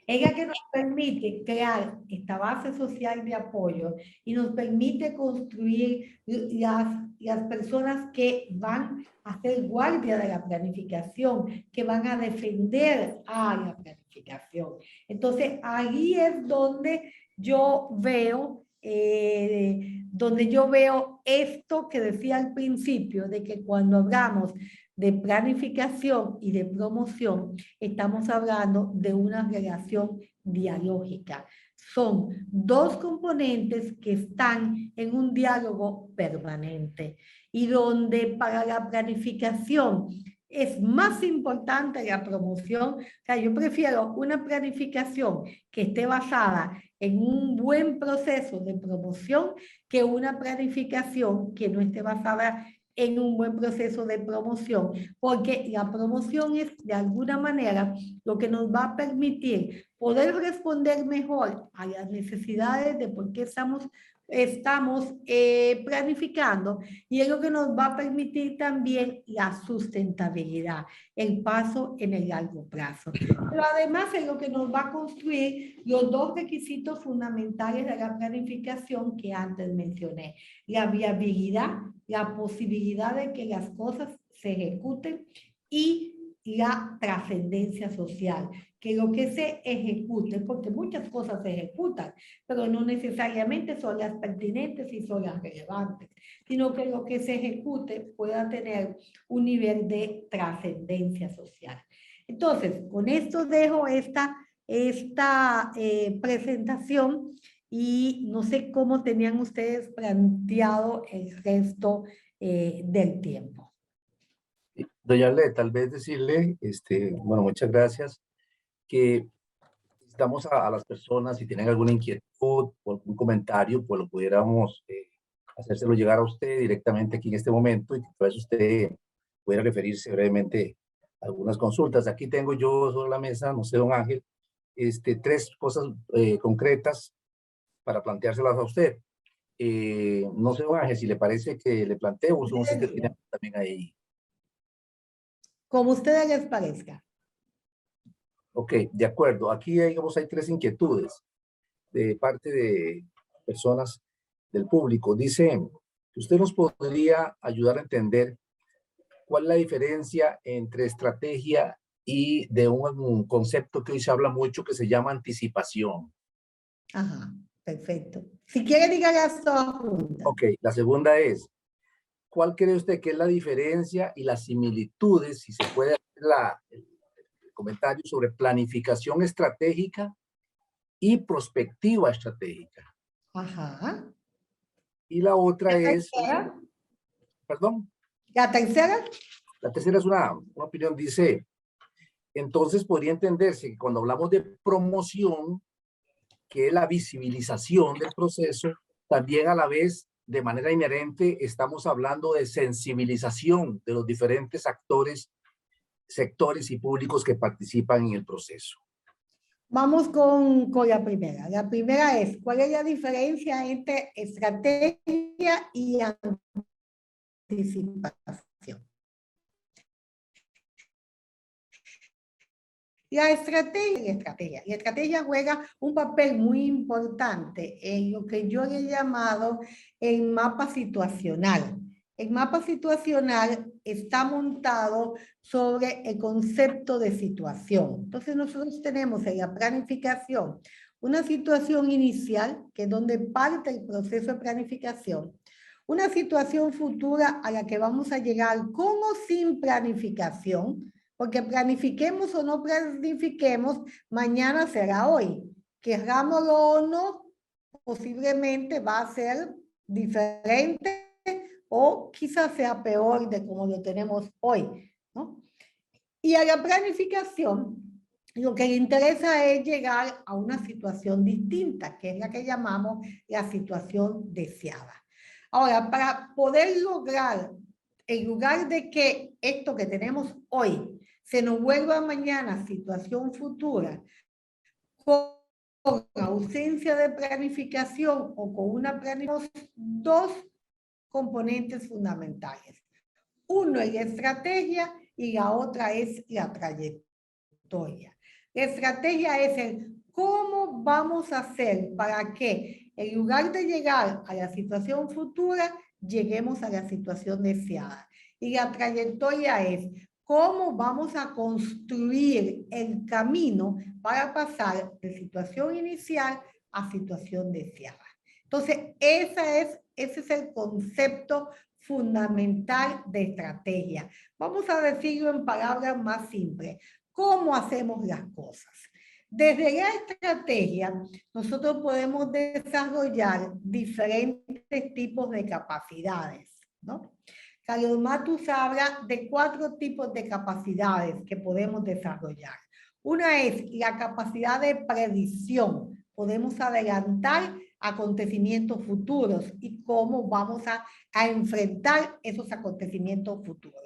es la que nos permite crear esta base social de apoyo y nos permite construir las personas que van a ser guardia de la planificación, que van a defender a la planificación. Entonces, ahí es donde yo veo esto que decía al principio, de que cuando hablamos de planificación y de promoción, estamos hablando de una relación dialógica. Son dos componentes que están en un diálogo permanente y donde para la planificación es más importante la promoción. O sea, yo prefiero una planificación que esté basada en un buen proceso de promoción que una planificación que no esté basada en un buen proceso de promoción, porque la promoción es de alguna manera lo que nos va a permitir poder responder mejor a las necesidades de por qué estamos planificando, y es lo que nos va a permitir también la sustentabilidad, el paso en el largo plazo. Pero además es lo que nos va a construir los dos requisitos fundamentales de la planificación que antes mencioné: la viabilidad, la posibilidad de que las cosas se ejecuten, y la trascendencia social, que lo que se ejecute, porque muchas cosas se ejecutan, pero no necesariamente son las pertinentes y son las relevantes, sino que lo que se ejecute pueda tener un nivel de trascendencia social. Entonces, con esto dejo esta presentación, y no sé cómo tenían ustedes planteado el resto del tiempo. Doña Arlet, tal vez decirle, bueno, muchas gracias, que invitamos a las personas, si tienen alguna inquietud o algún comentario, pues lo pudiéramos hacérselo llegar a usted directamente aquí en este momento, y que tal vez usted pudiera referirse brevemente a algunas consultas. Aquí tengo yo sobre la mesa, no sé, don Ángel, tres cosas concretas para planteárselas a usted. No sé, don Ángel, si le parece que le planteo, o si usted tiene también ahí. Como a ustedes les parezca. Ok, de acuerdo. Aquí, digamos, hay tres inquietudes de parte de personas del público. Dice, ¿usted nos podría ayudar a entender cuál es la diferencia entre estrategia y de un concepto que hoy se habla mucho que se llama anticipación? Ajá, perfecto. Si quiere, diga las dos juntas. Ok, la segunda es, ¿cuál cree usted que es la diferencia y las similitudes, si se puede hacer el comentario sobre planificación estratégica y prospectiva estratégica? Ajá. Y la otra ¿La es, tercera? perdón, ¿La tercera? la tercera es una opinión, dice, entonces podría entenderse que cuando hablamos de promoción, que es la visibilización del proceso, también a la vez, de manera inherente, estamos hablando de sensibilización de los diferentes actores, sectores y públicos que participan en el proceso. Vamos con la primera. La primera es, ¿cuál es la diferencia entre estrategia y anticipación? La estrategia juega un papel muy importante en lo que yo he llamado el mapa situacional. El mapa situacional está montado sobre el concepto de situación. Entonces nosotros tenemos en la planificación una situación inicial, que es donde parte el proceso de planificación, una situación futura a la que vamos a llegar con o sin planificación, porque planifiquemos o no planifiquemos, mañana será hoy. Querámoslo o no, posiblemente va a ser diferente o quizás sea peor de como lo tenemos hoy, ¿no? Y a la planificación, lo que le interesa es llegar a una situación distinta, que es la que llamamos la situación deseada. Ahora, para poder lograr, en lugar de que esto que tenemos hoy se nos vuelva mañana situación futura, con ausencia de planificación o con una planificación, dos componentes fundamentales. Uno es la estrategia y la otra es la trayectoria. La estrategia es el ¿cómo vamos a hacer para que en lugar de llegar a la situación futura, lleguemos a la situación deseada? Y la trayectoria es cómo vamos a construir el camino para pasar de situación inicial a situación deseada. Entonces, ese es el concepto fundamental de estrategia. Vamos a decirlo en palabras más simples. ¿Cómo hacemos las cosas? Desde la estrategia, nosotros podemos desarrollar diferentes tipos de capacidades, ¿no? Carlos Matus habla de 4 tipos de capacidades que podemos desarrollar. Una es la capacidad de predicción. Podemos adelantar acontecimientos futuros y cómo vamos a enfrentar esos acontecimientos futuros.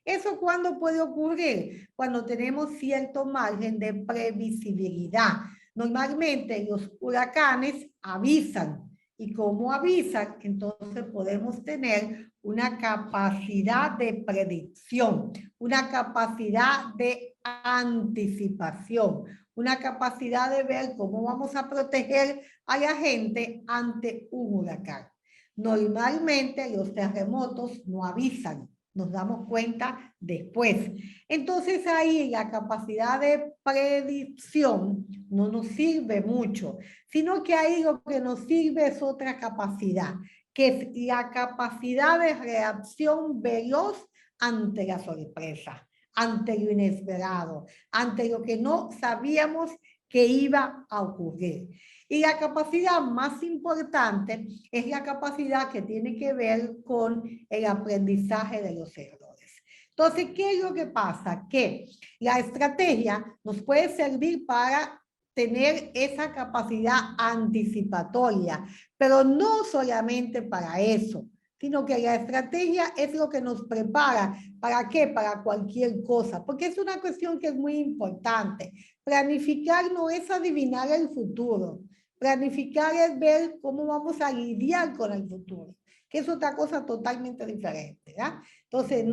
¿Eso cuándo puede ocurrir? Cuando tenemos cierto margen de previsibilidad. Normalmente los huracanes avisan. Y como avisan, entonces podemos tener una capacidad de predicción, una capacidad de anticipación, una capacidad de ver cómo vamos a proteger a la gente ante un huracán. Normalmente los terremotos no avisan, nos damos cuenta después. Entonces ahí la capacidad de predicción no nos sirve mucho, sino que ahí lo que nos sirve es otra capacidad, que es la capacidad de reacción veloz ante la sorpresa, ante lo inesperado, ante lo que no sabíamos que iba a ocurrir. Y la capacidad más importante es la capacidad que tiene que ver con el aprendizaje de los errores. Entonces, ¿qué es lo que pasa? Que la estrategia nos puede servir para tener esa capacidad anticipatoria, pero no solamente para eso, sino que la estrategia es lo que nos prepara. ¿Para qué? Para cualquier cosa, porque es una cuestión que es muy importante. Planificar no es adivinar el futuro. Planificar es ver cómo vamos a lidiar con el futuro, que es otra cosa totalmente diferente, ¿ya? Entonces,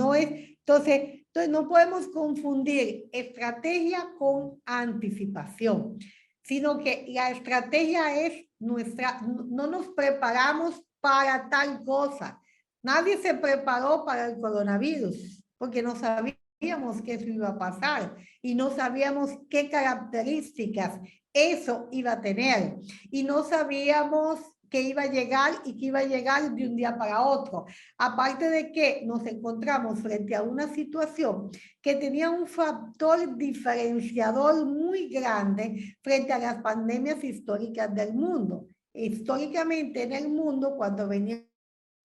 no podemos confundir estrategia con anticipación, sino que la estrategia es nuestra, no nos preparamos para tal cosa. Nadie se preparó para el coronavirus, porque no sabíamos que eso iba a pasar y no sabíamos qué características eso iba a tener y no sabíamos que iba a llegar y que iba a llegar de un día para otro. Aparte de que nos encontramos frente a una situación que tenía un factor diferenciador muy grande frente a las pandemias históricas del mundo. Históricamente en el mundo, cuando venía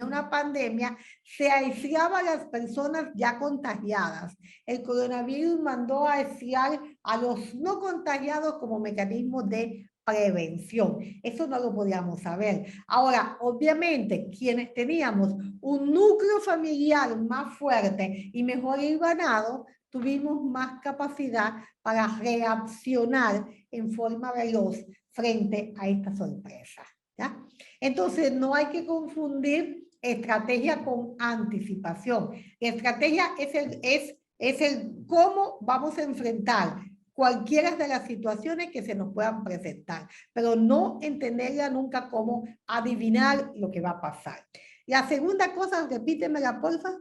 una pandemia, se aislaba a las personas ya contagiadas. El coronavirus mandó a aislar a los no contagiados como mecanismo de prevención. Eso no lo podíamos saber. Ahora, obviamente, quienes teníamos un núcleo familiar más fuerte y mejor hilvanado, tuvimos más capacidad para reaccionar en forma veloz frente a esta sorpresa, ¿ya? Entonces, no hay que estrategia con anticipación. La estrategia es el cómo vamos a enfrentar cualquiera de las situaciones que se nos puedan presentar, pero no entenderla nunca como adivinar lo que va a pasar. La segunda cosa, repítemela, porfa.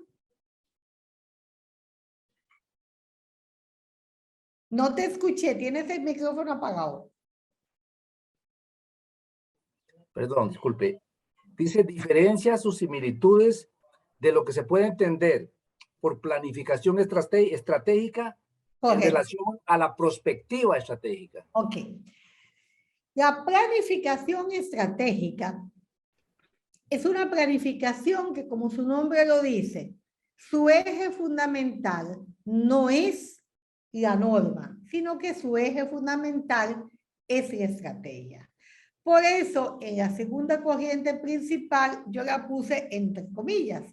No te escuché, tienes el micrófono apagado. Perdón, disculpe. Dice diferencias o similitudes de lo que se puede entender por planificación estratégica en relación a la prospectiva estratégica. Ok. La planificación estratégica es una planificación que, como su nombre lo dice, su eje fundamental no es la norma, sino que su eje fundamental es la estrategia. Por eso, en la segunda corriente principal, yo la puse entre comillas.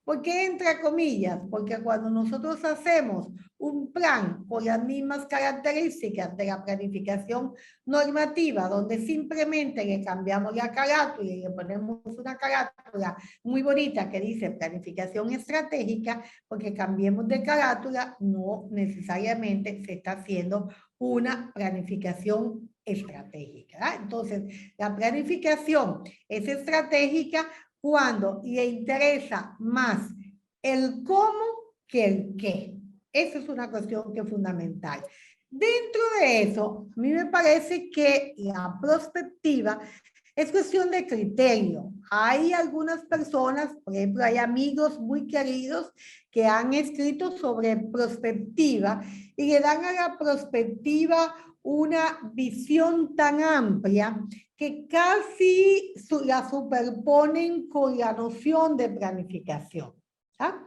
¿Por qué entre comillas? Porque cuando nosotros hacemos un plan con las mismas características de la planificación normativa, donde simplemente le cambiamos la carátula y le ponemos una carátula muy bonita que dice planificación estratégica, porque cambiemos de carátula, no necesariamente se está haciendo una planificación estratégica, ¿verdad? Entonces, la planificación es estratégica cuando le interesa más el cómo que el qué. Esa es una cuestión que es fundamental. Dentro de eso, a mí me parece que la prospectiva es cuestión de criterio. Hay algunas personas, por ejemplo, hay amigos muy queridos que han escrito sobre prospectiva y le dan a la prospectiva una visión tan amplia que casi la superponen con la noción de planificación. ¿Ah?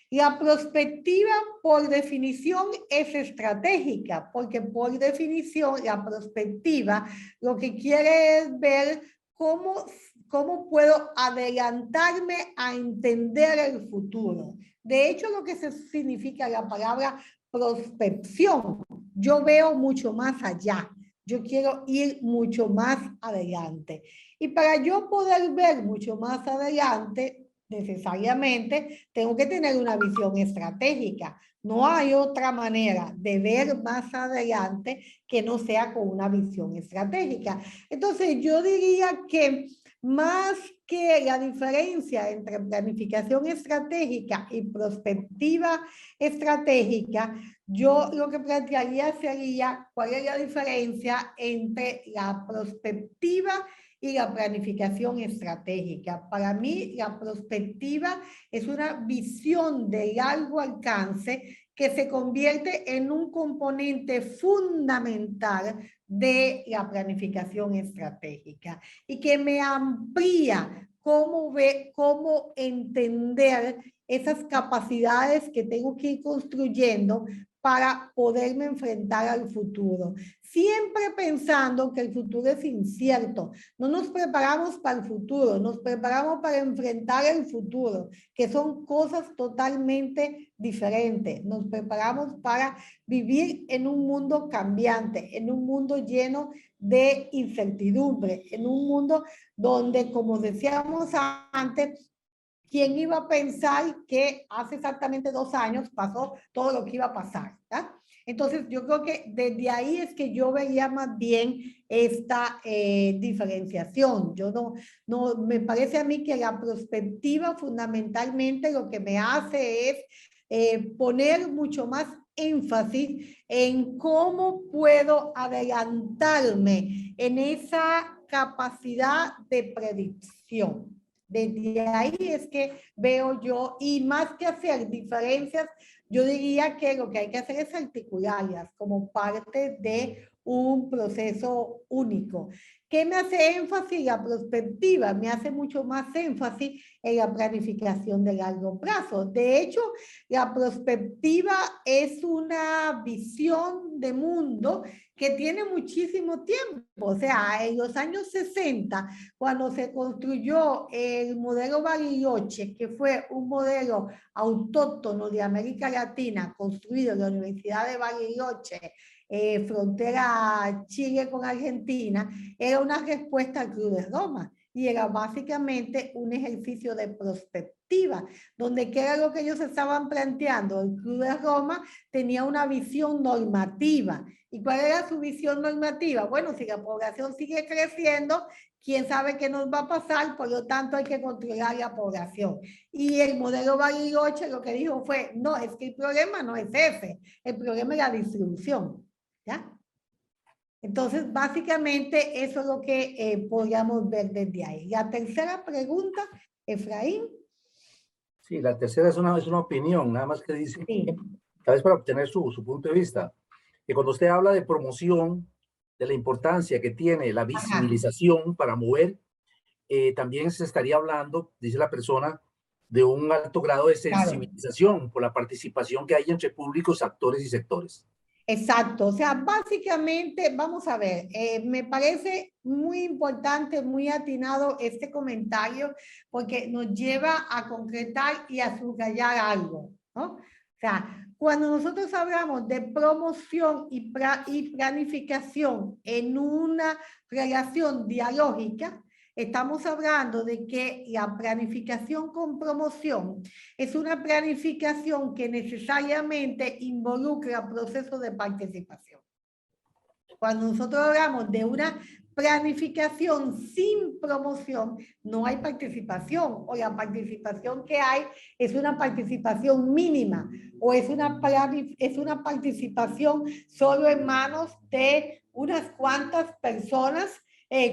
La prospectiva, por definición, es estratégica, porque por definición la prospectiva lo que quiere es ver cómo puedo adelantarme a entender el futuro. De hecho, lo que significa la palabra prospección, yo veo mucho más allá. Yo quiero ir mucho más adelante. Y para yo poder ver mucho más adelante, necesariamente tengo que tener una visión estratégica. No hay otra manera de ver más adelante que no sea con una visión estratégica. Entonces, yo diría que más que la diferencia entre planificación estratégica y prospectiva estratégica, yo lo que plantearía sería cuál es la diferencia entre la prospectiva y la planificación estratégica. Para mí, la prospectiva es una visión de largo alcance que se convierte en un componente fundamental de la planificación estratégica y que me amplía cómo entender esas capacidades que tengo que ir construyendo para poderme enfrentar al futuro. Siempre pensando que el futuro es incierto. No nos preparamos para el futuro, nos preparamos para enfrentar el futuro, que son cosas totalmente diferentes. Nos preparamos para vivir en un mundo cambiante, en un mundo lleno de incertidumbre, en un mundo donde, como decíamos antes, ¿quién iba a pensar que hace exactamente 2 años pasó todo lo que iba a pasar? ¿Ya? Entonces, yo creo que desde ahí es que yo veía más bien esta diferenciación. Yo no, me parece a mí que la prospectiva fundamentalmente lo que me hace es poner mucho más énfasis en cómo puedo adelantarme en esa capacidad de predicción. Desde ahí es que veo yo, y más que hacer diferencias, yo diría que lo que hay que hacer es articularlas como parte de un proceso único. ¿Qué me hace énfasis? La prospectiva me hace mucho más énfasis en la planificación de largo plazo. De hecho, la prospectiva es una visión de mundo que tiene muchísimo tiempo. O sea, en los años 60, cuando se construyó el modelo Bariloche, que fue un modelo autóctono de América Latina, construido en la Universidad de Bariloche, frontera Chile con Argentina, era una respuesta al Club de Roma y era básicamente un ejercicio de prospectiva, donde qué era lo que ellos estaban planteando. El Club de Roma tenía una visión normativa. ¿Y cuál era su visión normativa? Bueno, si la población sigue creciendo, quién sabe qué nos va a pasar, por lo tanto hay que controlar la población. Y el modelo Bariloche lo que dijo fue, no, es que el problema no es ese, el problema es la distribución. ¿Ya? Entonces, básicamente, eso es lo que podríamos ver desde ahí. La tercera pregunta, Efraín. Sí, la tercera es una opinión, nada más que dice, Sí. tal vez para obtener su punto de vista, que cuando usted habla de promoción, de la importancia que tiene la visibilización para mover, también se estaría hablando, dice la persona, de un alto grado de sensibilización por la participación que hay entre públicos, actores y sectores. Exacto, o sea, básicamente, vamos a ver, me parece muy importante, muy atinado este comentario, porque nos lleva a concretar y a subrayar algo, ¿no? O sea, cuando nosotros hablamos de promoción y planificación en una relación dialógica, estamos hablando de que la planificación con promoción es una planificación que necesariamente involucra procesos de participación. Cuando nosotros hablamos de una planificación sin promoción, no hay participación, o la participación que hay es una participación mínima, o es una participación solo en manos de unas cuantas personas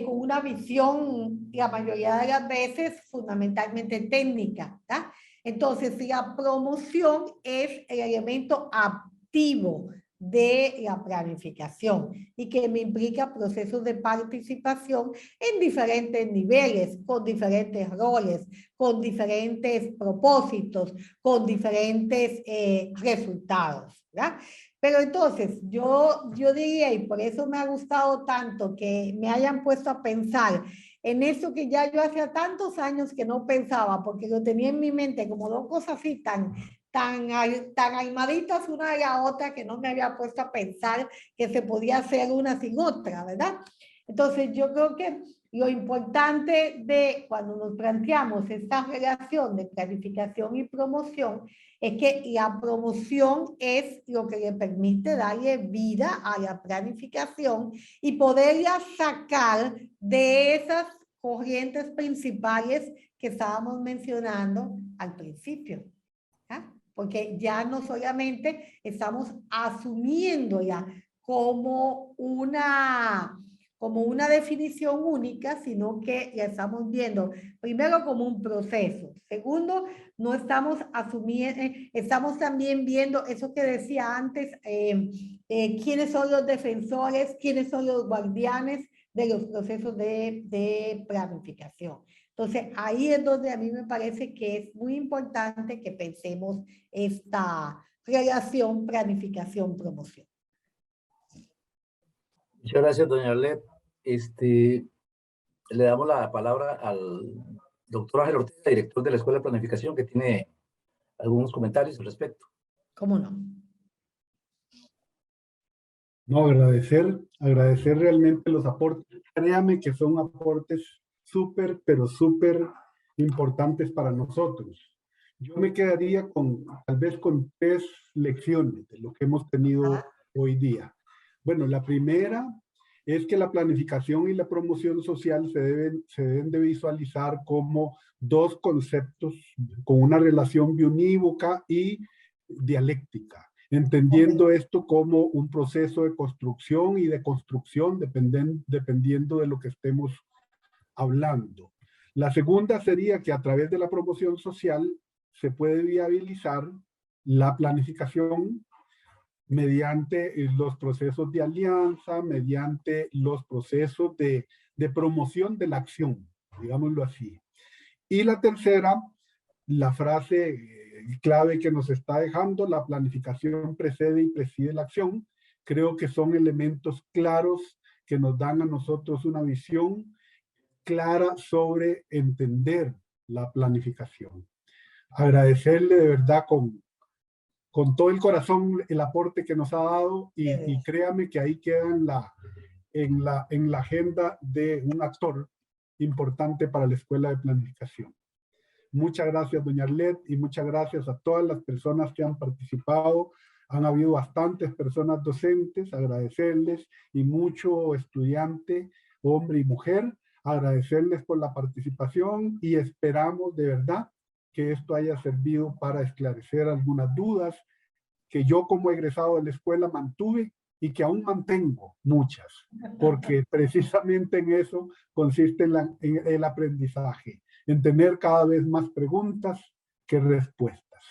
con una visión, la mayoría de las veces, fundamentalmente técnica, ¿tá? Entonces, la promoción es el elemento activo de la planificación y que me implica procesos de participación en diferentes niveles, con diferentes roles, con diferentes propósitos, con diferentes resultados, ¿verdad? Pero entonces, yo diría, y por eso me ha gustado tanto que me hayan puesto a pensar en eso que ya yo hacía tantos años que no pensaba, porque lo tenía en mi mente como dos cosas así tan armaditas una de la otra que no me había puesto a pensar que se podía hacer una sin otra, ¿verdad? Entonces yo creo que lo importante de cuando nos planteamos esta relación de planificación y promoción es que la promoción es lo que le permite darle vida a la planificación y poderla sacar de esas corrientes principales que estábamos mencionando al principio. ¿Ah? Porque ya no solamente estamos asumiéndola como una definición única, sino que la estamos viendo primero como un proceso. Segundo, no estamos asumiendo, estamos también viendo eso que decía antes, quiénes son los defensores, quiénes son los guardianes de los procesos de planificación. Entonces, ahí es donde a mí me parece que es muy importante que pensemos esta relación planificación-promoción. Muchas gracias, doña Arlet. Le damos la palabra al doctor Ángel Ortega, director de la Escuela de Planificación, que tiene algunos comentarios al respecto. ¿Cómo no? No, agradecer realmente los aportes. Créame que son aportes súper, pero súper importantes para nosotros. Yo me quedaría tal vez con 3 lecciones de lo que hemos tenido hoy día. Bueno, la primera es que la planificación y la promoción social se deben de visualizar como 2 conceptos con una relación biunívoca y dialéctica, entendiendo esto como un proceso de construcción y de construcción dependiendo de lo que estemos hablando. La segunda sería que a través de la promoción social se puede viabilizar la planificación mediante los procesos de alianza, mediante los procesos de promoción de la acción, digámoslo así. Y la tercera, la frase clave que nos está dejando, la planificación precede y preside la acción, creo que son elementos claros que nos dan a nosotros una visión clara sobre entender la planificación. Agradecerle de verdad con todo el corazón el aporte que nos ha dado y créame que ahí queda en la agenda de un actor importante para la Escuela de Planificación. Muchas gracias, doña Arlet, y muchas gracias a todas las personas que han participado. Han habido bastantes personas docentes, agradecerles, y mucho estudiante, hombre y mujer, agradecerles por la participación y esperamos de verdad que esto haya servido para esclarecer algunas dudas que yo como egresado de la escuela mantuve y que aún mantengo muchas, porque precisamente en eso consiste en el aprendizaje, en tener cada vez más preguntas que respuestas.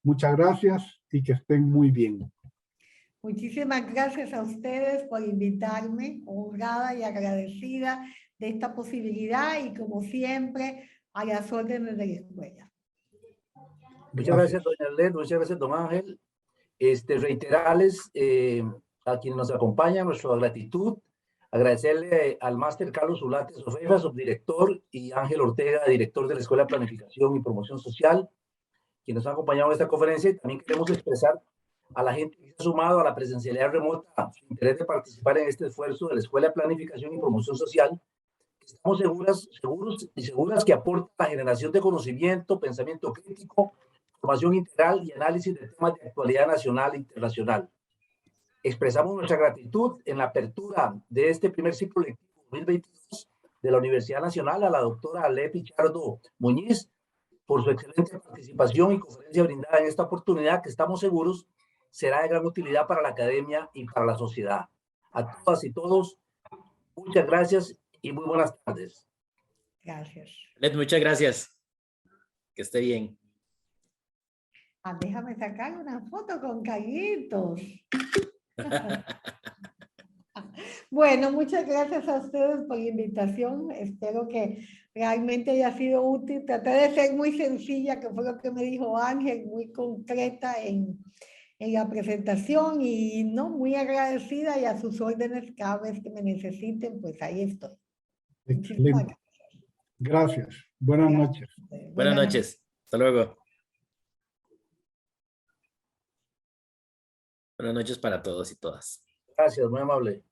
Muchas gracias y que estén muy bien. Muchísimas gracias a ustedes por invitarme, honrada y agradecida de esta posibilidad y como siempre a las órdenes de la escuela. Muchas gracias, doña Arlet, muchas gracias, don Ángel. Reiterarles a quienes nos acompañan nuestra gratitud, agradecerle al máster Carlos Ulates Ofeifa, subdirector, y Ángel Ortega, director de la Escuela de Planificación y Promoción Social, quienes nos han acompañado en esta conferencia, y también queremos expresar a la gente que se ha sumado a la presencialidad remota su interés de participar en este esfuerzo de la Escuela de Planificación y Promoción Social. Estamos seguros y seguras que aporta la generación de conocimiento, pensamiento crítico, formación integral y análisis de temas de actualidad nacional e internacional. expresamos nuestra gratitud en la apertura de este primer ciclo lectivo 2022 de la Universidad Nacional a la doctora Ale Pichardo Muñiz por su excelente participación y conferencia brindada en esta oportunidad que estamos seguros será de gran utilidad para la academia y para la sociedad. A todas y todos, muchas gracias y muy buenas tardes. Gracias. Muchas gracias. Que esté bien. Ah, déjame sacar una foto con Carlitos. Bueno, muchas gracias a ustedes por la invitación. Espero que realmente haya sido útil. Traté de ser muy sencilla, que fue lo que me dijo Ángel, muy concreta en la presentación y no muy agradecida y a sus órdenes cada vez que me necesiten, pues ahí estoy. Muchísimas Excelente. Gracias. Buenas noches. Buenas noches. Hasta luego. Buenas noches para todos y todas. Gracias, muy amable.